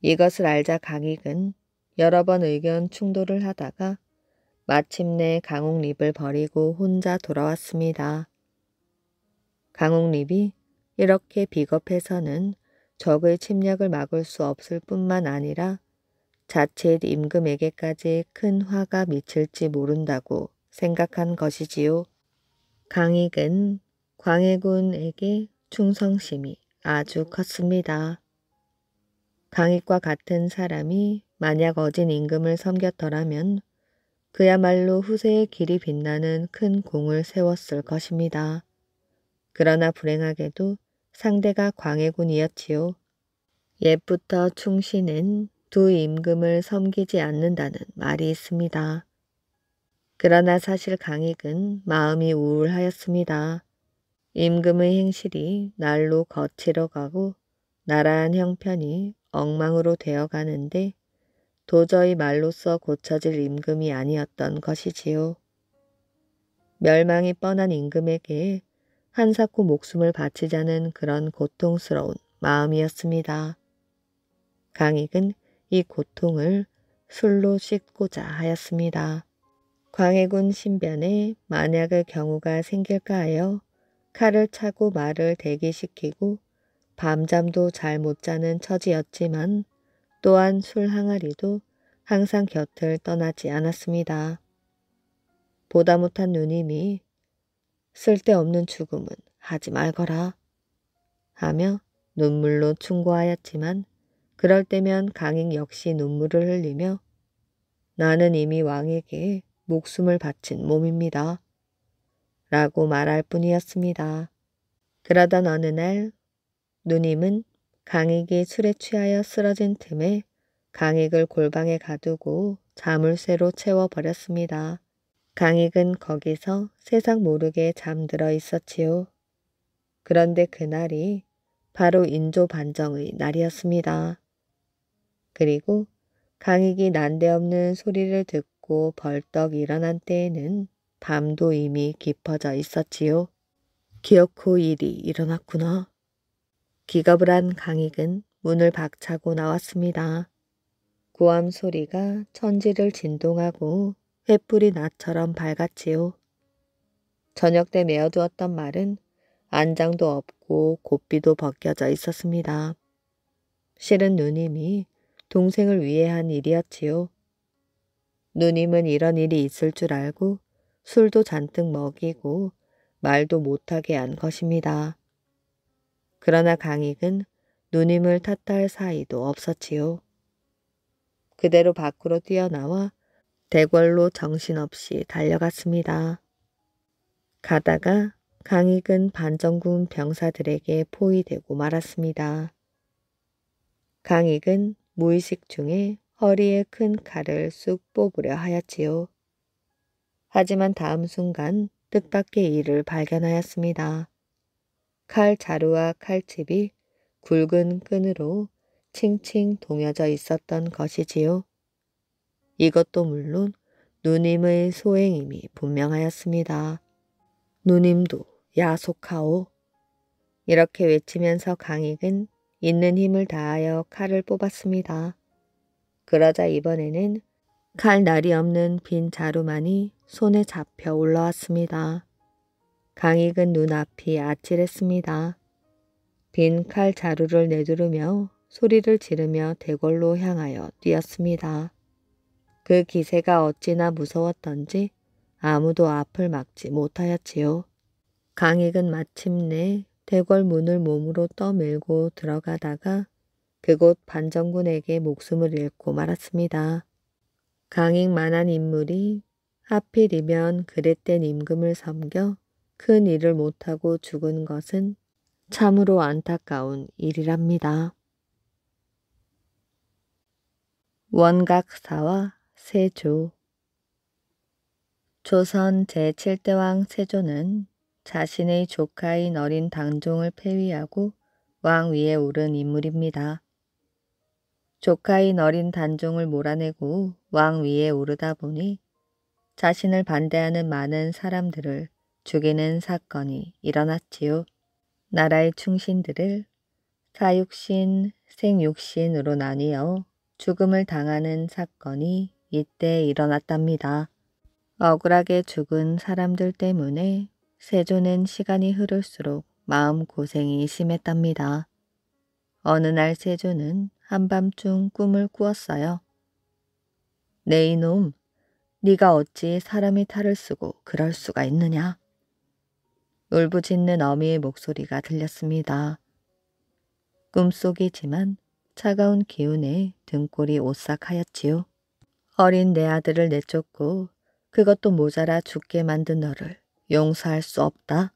이것을 알자 강익은 여러 번 의견 충돌을 하다가 마침내 강홍립을 버리고 혼자 돌아왔습니다. 강홍립이 이렇게 비겁해서는 적의 침략을 막을 수 없을 뿐만 아니라 자칫 임금에게까지 큰 화가 미칠지 모른다고 생각한 것이지요. 강익은 광해군에게 충성심이 아주 컸습니다. 강익과 같은 사람이 만약 어진 임금을 섬겼더라면 그야말로 후세의 길이 빛나는 큰 공을 세웠을 것입니다. 그러나 불행하게도 상대가 광해군이었지요. 옛부터 충신은 두 임금을 섬기지 않는다는 말이 있습니다. 그러나 사실 강익은 마음이 우울하였습니다. 임금의 행실이 날로 거칠어 가고 나라한 형편이 엉망으로 되어 가는데 도저히 말로써 고쳐질 임금이 아니었던 것이지요. 멸망이 뻔한 임금에게 한사코 목숨을 바치자는 그런 고통스러운 마음이었습니다. 강익은 이 고통을 술로 씻고자 하였습니다. 광해군 신변에 만약의 경우가 생길까 하여 칼을 차고 말을 대기시키고 밤잠도 잘 못 자는 처지였지만 또한 술 항아리도 항상 곁을 떠나지 않았습니다. 보다 못한 누님이 쓸데없는 죽음은 하지 말거라 하며 눈물로 충고하였지만 그럴 때면 강익 역시 눈물을 흘리며 나는 이미 왕에게 목숨을 바친 몸입니다. 라고 말할 뿐이었습니다. 그러던 어느 날 누님은 강익이 술에 취하여 쓰러진 틈에 강익을 골방에 가두고 자물쇠로 채워버렸습니다. 강익은 거기서 세상 모르게 잠들어 있었지요. 그런데 그날이 바로 인조 반정의 날이었습니다. 그리고 강익이 난데없는 소리를 듣고 벌떡 일어난 때에는 밤도 이미 깊어져 있었지요. 기어코 일이 일어났구나. 기겁을 한 강익은 문을 박차고 나왔습니다. 고함 소리가 천지를 진동하고 횃불이 나처럼 밝았지요. 저녁 때 메어두었던 말은 안장도 없고 고삐도 벗겨져 있었습니다. 실은 누님이 동생을 위해 한 일이었지요. 누님은 이런 일이 있을 줄 알고 술도 잔뜩 먹이고 말도 못하게 한 것입니다. 그러나 강익은 누님을 탓할 사이도 없었지요. 그대로 밖으로 뛰어나와 대궐로 정신없이 달려갔습니다. 가다가 강익은 반정군 병사들에게 포위되고 말았습니다. 강익은 무의식 중에 허리에 큰 칼을 쑥 뽑으려 하였지요. 하지만 다음 순간 뜻밖의 일을 발견하였습니다. 칼 자루와 칼집이 굵은 끈으로 칭칭 동여져 있었던 것이지요. 이것도 물론 누님의 소행임이 분명하였습니다. 누님도 야속하오. 이렇게 외치면서 강익은 있는 힘을 다하여 칼을 뽑았습니다. 그러자 이번에는 칼날이 없는 빈 자루만이 손에 잡혀 올라왔습니다. 강익은 눈앞이 아찔했습니다. 빈 칼 자루를 내두르며 소리를 지르며 대궐로 향하여 뛰었습니다. 그 기세가 어찌나 무서웠던지 아무도 앞을 막지 못하였지요. 강익은 마침내 대궐 문을 몸으로 떠밀고 들어가다가 그곳 반정군에게 목숨을 잃고 말았습니다. 강익만한 인물이 하필이면 그릇된 임금을 섬겨 큰 일을 못하고 죽은 것은 참으로 안타까운 일이랍니다. 원각사와 세조. 조선 제7대왕 세조는 자신의 조카인 어린 당종을 폐위하고 왕 위에 오른 인물입니다. 조카인 어린 단종을 몰아내고 왕 위에 오르다 보니 자신을 반대하는 많은 사람들을 죽이는 사건이 일어났지요. 나라의 충신들을 사육신, 생육신으로 나뉘어 죽음을 당하는 사건이 이때 일어났답니다. 억울하게 죽은 사람들 때문에 세조는 시간이 흐를수록 마음고생이 심했답니다. 어느 날 세조는 한밤중 꿈을 꾸었어요. 내 이놈, 네가 어찌 사람의 탈을 쓰고 그럴 수가 있느냐? 울부짖는 어미의 목소리가 들렸습니다. 꿈속이지만 차가운 기운에 등골이 오싹하였지요. 어린 내 아들을 내쫓고 그것도 모자라 죽게 만든 너를 용서할 수 없다.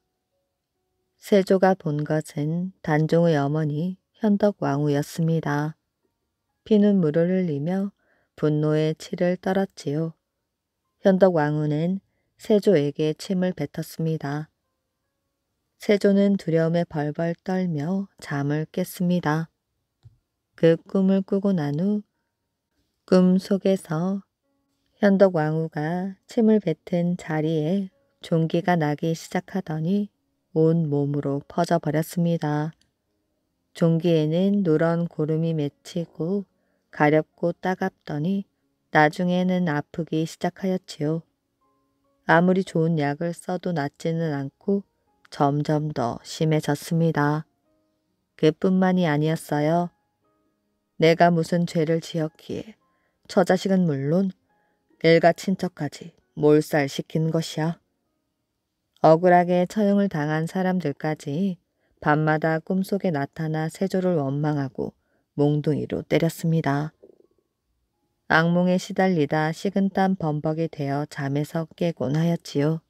세조가 본 것은 단종의 어머니 현덕왕후였습니다. 피눈물을 흘리며 분노의 치를 떨었지요. 현덕왕후는 세조에게 침을 뱉었습니다. 세조는 두려움에 벌벌 떨며 잠을 깼습니다. 그 꿈을 꾸고 난 후 꿈 속에서 현덕왕후가 침을 뱉은 자리에 종기가 나기 시작하더니 온 몸으로 퍼져버렸습니다. 종기에는 누런 고름이 맺히고 가렵고 따갑더니 나중에는 아프기 시작하였지요. 아무리 좋은 약을 써도 낫지는 않고 점점 더 심해졌습니다. 그뿐만이 아니었어요. 내가 무슨 죄를 지었기에 저 자식은 물론 일가 친척까지 몰살시킨 것이야. 억울하게 처형을 당한 사람들까지 밤마다 꿈속에 나타나 세조를 원망하고 몽둥이로 때렸습니다. 악몽에 시달리다 식은땀 범벅이 되어 잠에서 깨곤 하였지요.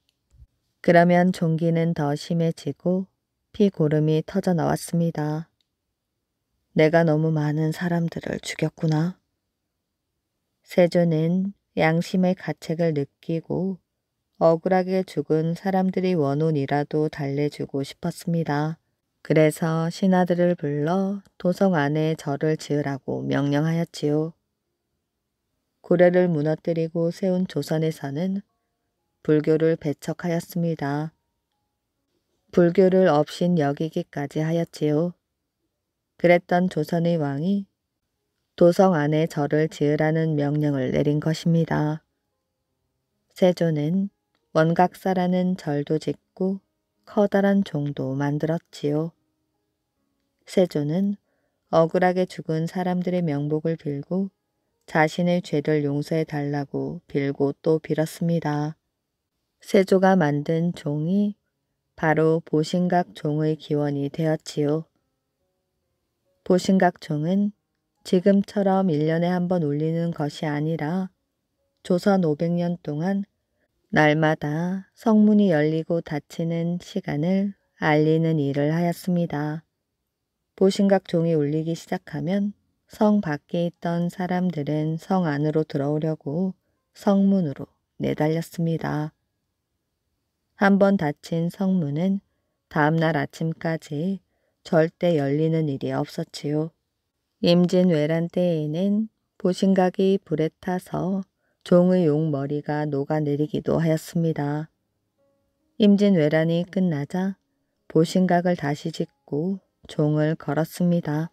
그러면 종기는 더 심해지고 피고름이 터져 나왔습니다. 내가 너무 많은 사람들을 죽였구나. 세조는 양심의 가책을 느끼고 억울하게 죽은 사람들이 원혼이라도 달래주고 싶었습니다. 그래서 신하들을 불러 도성 안에 절을 지으라고 명령하였지요. 고려를 무너뜨리고 세운 조선에서는 불교를 배척하였습니다. 불교를 업신 여기기까지 하였지요. 그랬던 조선의 왕이 도성 안에 절을 지으라는 명령을 내린 것입니다. 세조는 원각사라는 절도 짓고 커다란 종도 만들었지요. 세조는 억울하게 죽은 사람들의 명복을 빌고 자신의 죄를 용서해 달라고 빌고 또 빌었습니다. 세조가 만든 종이 바로 보신각 종의 기원이 되었지요. 보신각 종은 지금처럼 1년에 한 번 울리는 것이 아니라 조선 500년 동안 날마다 성문이 열리고 닫히는 시간을 알리는 일을 하였습니다. 보신각 종이 울리기 시작하면 성 밖에 있던 사람들은 성 안으로 들어오려고 성문으로 내달렸습니다. 한 번 닫힌 성문은 다음날 아침까지 절대 열리는 일이 없었지요. 임진왜란 때에는 보신각이 불에 타서 종의 용머리가 녹아내리기도 하였습니다. 임진왜란이 끝나자 보신각을 다시 짓고 종을 걸었습니다.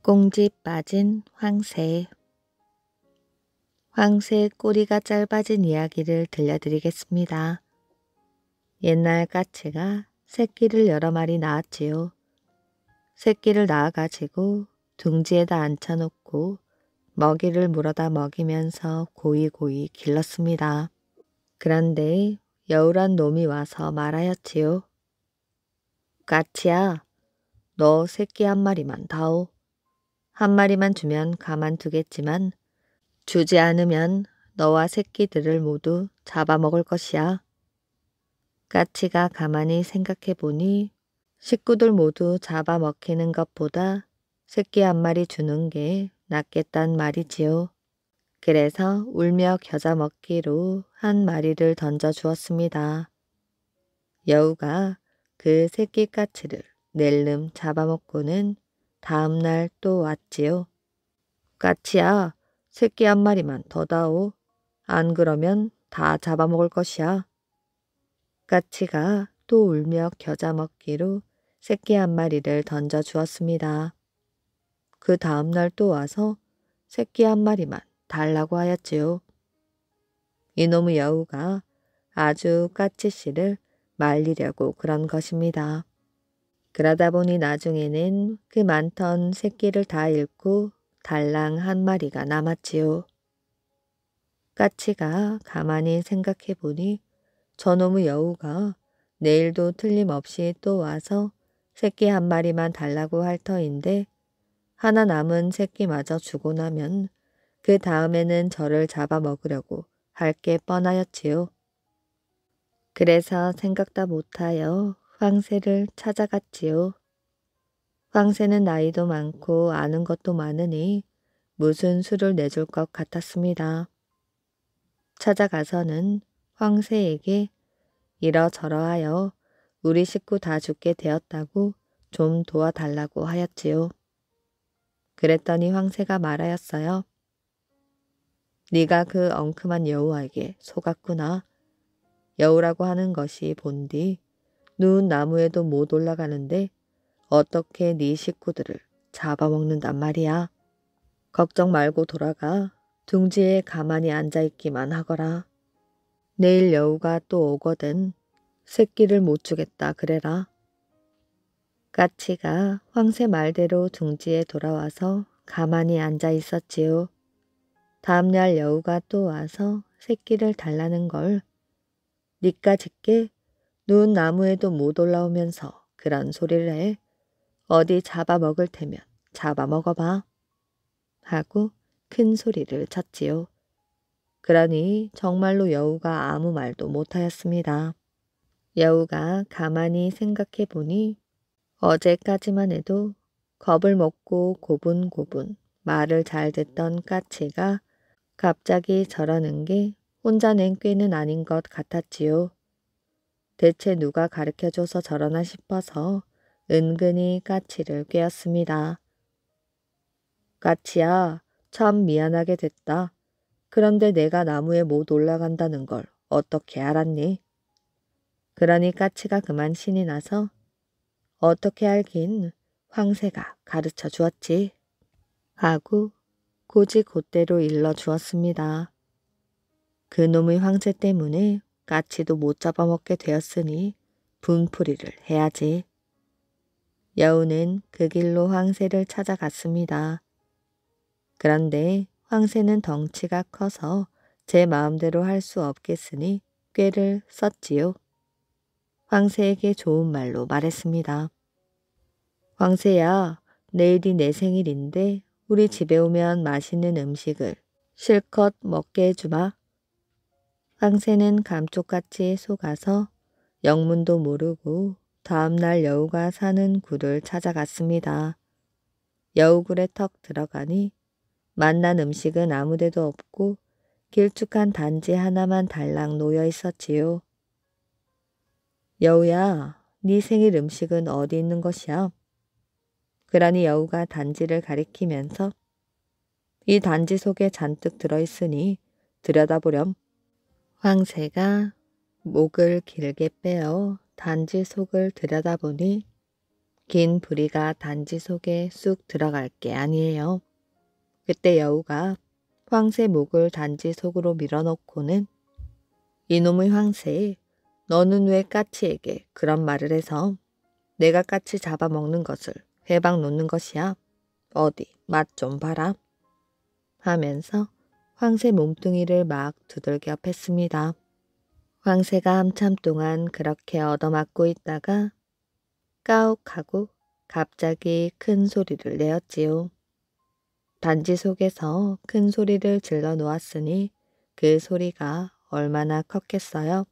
꽁지 빠진 황새. 황새 꼬리가 짧아진 이야기를 들려드리겠습니다. 옛날 까치가 새끼를 여러 마리 낳았지요. 새끼를 낳아가지고 둥지에다 앉혀놓고 먹이를 물어다 먹이면서 고이고이 길렀습니다. 그런데 여우란 놈이 와서 말하였지요. 까치야, 너 새끼 한 마리만 다오. 한 마리만 주면 가만두겠지만 주지 않으면 너와 새끼들을 모두 잡아먹을 것이야. 까치가 가만히 생각해 보니 식구들 모두 잡아먹히는 것보다 새끼 한 마리 주는 게 낫겠단 말이지요. 그래서 울며 겨자 먹기로 한 마리를 던져 주었습니다. 여우가 그 새끼 까치를 낼름 잡아먹고는 다음날 또 왔지요. 까치야, 새끼 한 마리만 더 다오. 안 그러면 다 잡아먹을 것이야. 까치가 또 울며 겨자 먹기로 새끼 한 마리를 던져 주었습니다. 그 다음날 또 와서 새끼 한 마리만 달라고 하였지요. 이놈의 여우가 아주 까치씨를 말리려고 그런 것입니다. 그러다 보니 나중에는 그 많던 새끼를 다 잃고 달랑 한 마리가 남았지요. 까치가 가만히 생각해 보니 저놈의 여우가 내일도 틀림없이 또 와서 새끼 한 마리만 달라고 할 터인데 하나 남은 새끼마저 주고 나면 그 다음에는 저를 잡아먹으려고 할 게 뻔하였지요. 그래서 생각다 못하여 황새를 찾아갔지요. 황새는 나이도 많고 아는 것도 많으니 무슨 수를 내줄 것 같았습니다. 찾아가서는 황새에게 이러저러하여 우리 식구 다 죽게 되었다고 좀 도와달라고 하였지요. 그랬더니 황새가 말하였어요. 네가 그 엉큼한 여우에게 속았구나. 여우라고 하는 것이 본디 누운 나무에도 못 올라가는데 어떻게 네 식구들을 잡아먹는단 말이야. 걱정 말고 돌아가 둥지에 가만히 앉아있기만 하거라. 내일 여우가 또 오거든 새끼를 못 주겠다 그래라. 까치가 황새 말대로 둥지에 돌아와서 가만히 앉아 있었지요. 다음날 여우가 또 와서 새끼를 달라는 걸 니까짓게 누운 나무에도 못 올라오면서 그런 소리를 해. 어디 잡아먹을 테면 잡아먹어봐. 하고 큰 소리를 쳤지요. 그러니 정말로 여우가 아무 말도 못하였습니다. 여우가 가만히 생각해 보니 어제까지만 해도 겁을 먹고 고분고분 말을 잘 듣던 까치가 갑자기 저러는 게 혼자 낸 꾀는 아닌 것 같았지요. 대체 누가 가르쳐줘서 저러나 싶어서 은근히 까치를 꾀었습니다. 까치야, 참 미안하게 됐다. 그런데 내가 나무에 못 올라간다는 걸 어떻게 알았니? 그러니 까치가 그만 신이 나서 어떻게 알긴 황새가 가르쳐 주었지. 하고 고지곧대로 일러 주었습니다. 그놈의 황새 때문에 까치도 못 잡아먹게 되었으니 분풀이를 해야지. 여우는 그 길로 황새를 찾아갔습니다. 그런데 황새는 덩치가 커서 제 마음대로 할 수 없겠으니 꾀를 썼지요. 황새에게 좋은 말로 말했습니다. 황새야, 내일이 내 생일인데 우리 집에 오면 맛있는 음식을 실컷 먹게 해주마. 황새는 감쪽같이 속아서 영문도 모르고 다음날 여우가 사는 굴을 찾아갔습니다. 여우굴에 턱 들어가니 만난 음식은 아무데도 없고 길쭉한 단지 하나만 달랑 놓여 있었지요. 여우야, 네 생일 음식은 어디 있는 것이야? 그러니 여우가 단지를 가리키면서 이 단지 속에 잔뜩 들어있으니 들여다보렴. 황새가 목을 길게 빼어 단지 속을 들여다보니 긴 부리가 단지 속에 쑥 들어갈 게 아니에요. 그때 여우가 황새 목을 단지 속으로 밀어넣고는 이놈의 황새, 너는 왜 까치에게 그런 말을 해서 내가 까치 잡아먹는 것을 회방 놓는 것이야? 어디 맛 좀 봐라. 하면서 황새 몸뚱이를 막 두들겨 팼습니다. 황새가 한참 동안 그렇게 얻어맞고 있다가 까욱하고 갑자기 큰 소리를 내었지요. 단지 속에서 큰 소리를 질러 놓았으니 그 소리가 얼마나 컸겠어요.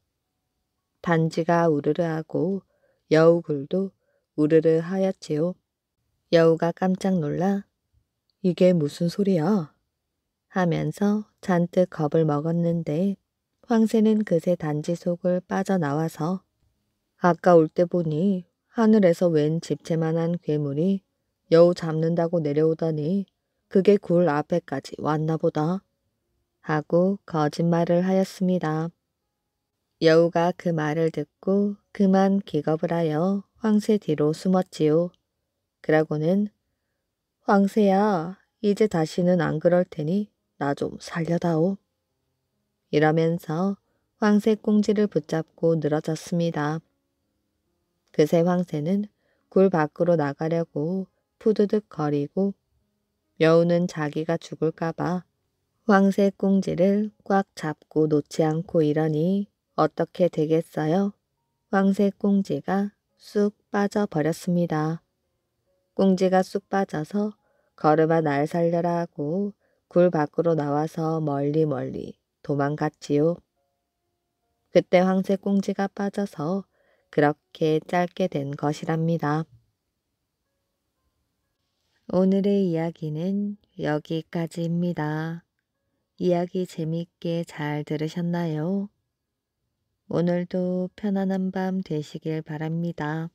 단지가 우르르하고 여우굴도 우르르 하였지요. 여우가 깜짝 놀라 이게 무슨 소리야? 하면서 잔뜩 겁을 먹었는데 황새는 그새 단지 속을 빠져나와서 아까 올 때 보니 하늘에서 웬 집채만한 괴물이 여우 잡는다고 내려오더니 그게 굴 앞에까지 왔나 보다. 하고 거짓말을 하였습니다. 여우가 그 말을 듣고 그만 기겁을 하여 황새 뒤로 숨었지요. 그러고는 황새야, 이제 다시는 안 그럴 테니 나 좀 살려다오. 이러면서 황새 꽁지를 붙잡고 늘어졌습니다. 그새 황새는 굴 밖으로 나가려고 푸드득 거리고 여우는 자기가 죽을까봐 황새 꽁지를 꽉 잡고 놓지 않고 이러니 어떻게 되겠어요? 황새 꽁지가 쑥 빠져버렸습니다. 꽁지가 쑥 빠져서 걸음아 날 살려라 하고 굴 밖으로 나와서 멀리 도망갔지요. 그때 황새 꽁지가 빠져서 그렇게 짧게 된 것이랍니다. 오늘의 이야기는 여기까지입니다. 이야기 재밌게 잘 들으셨나요? 오늘도 편안한 밤 되시길 바랍니다.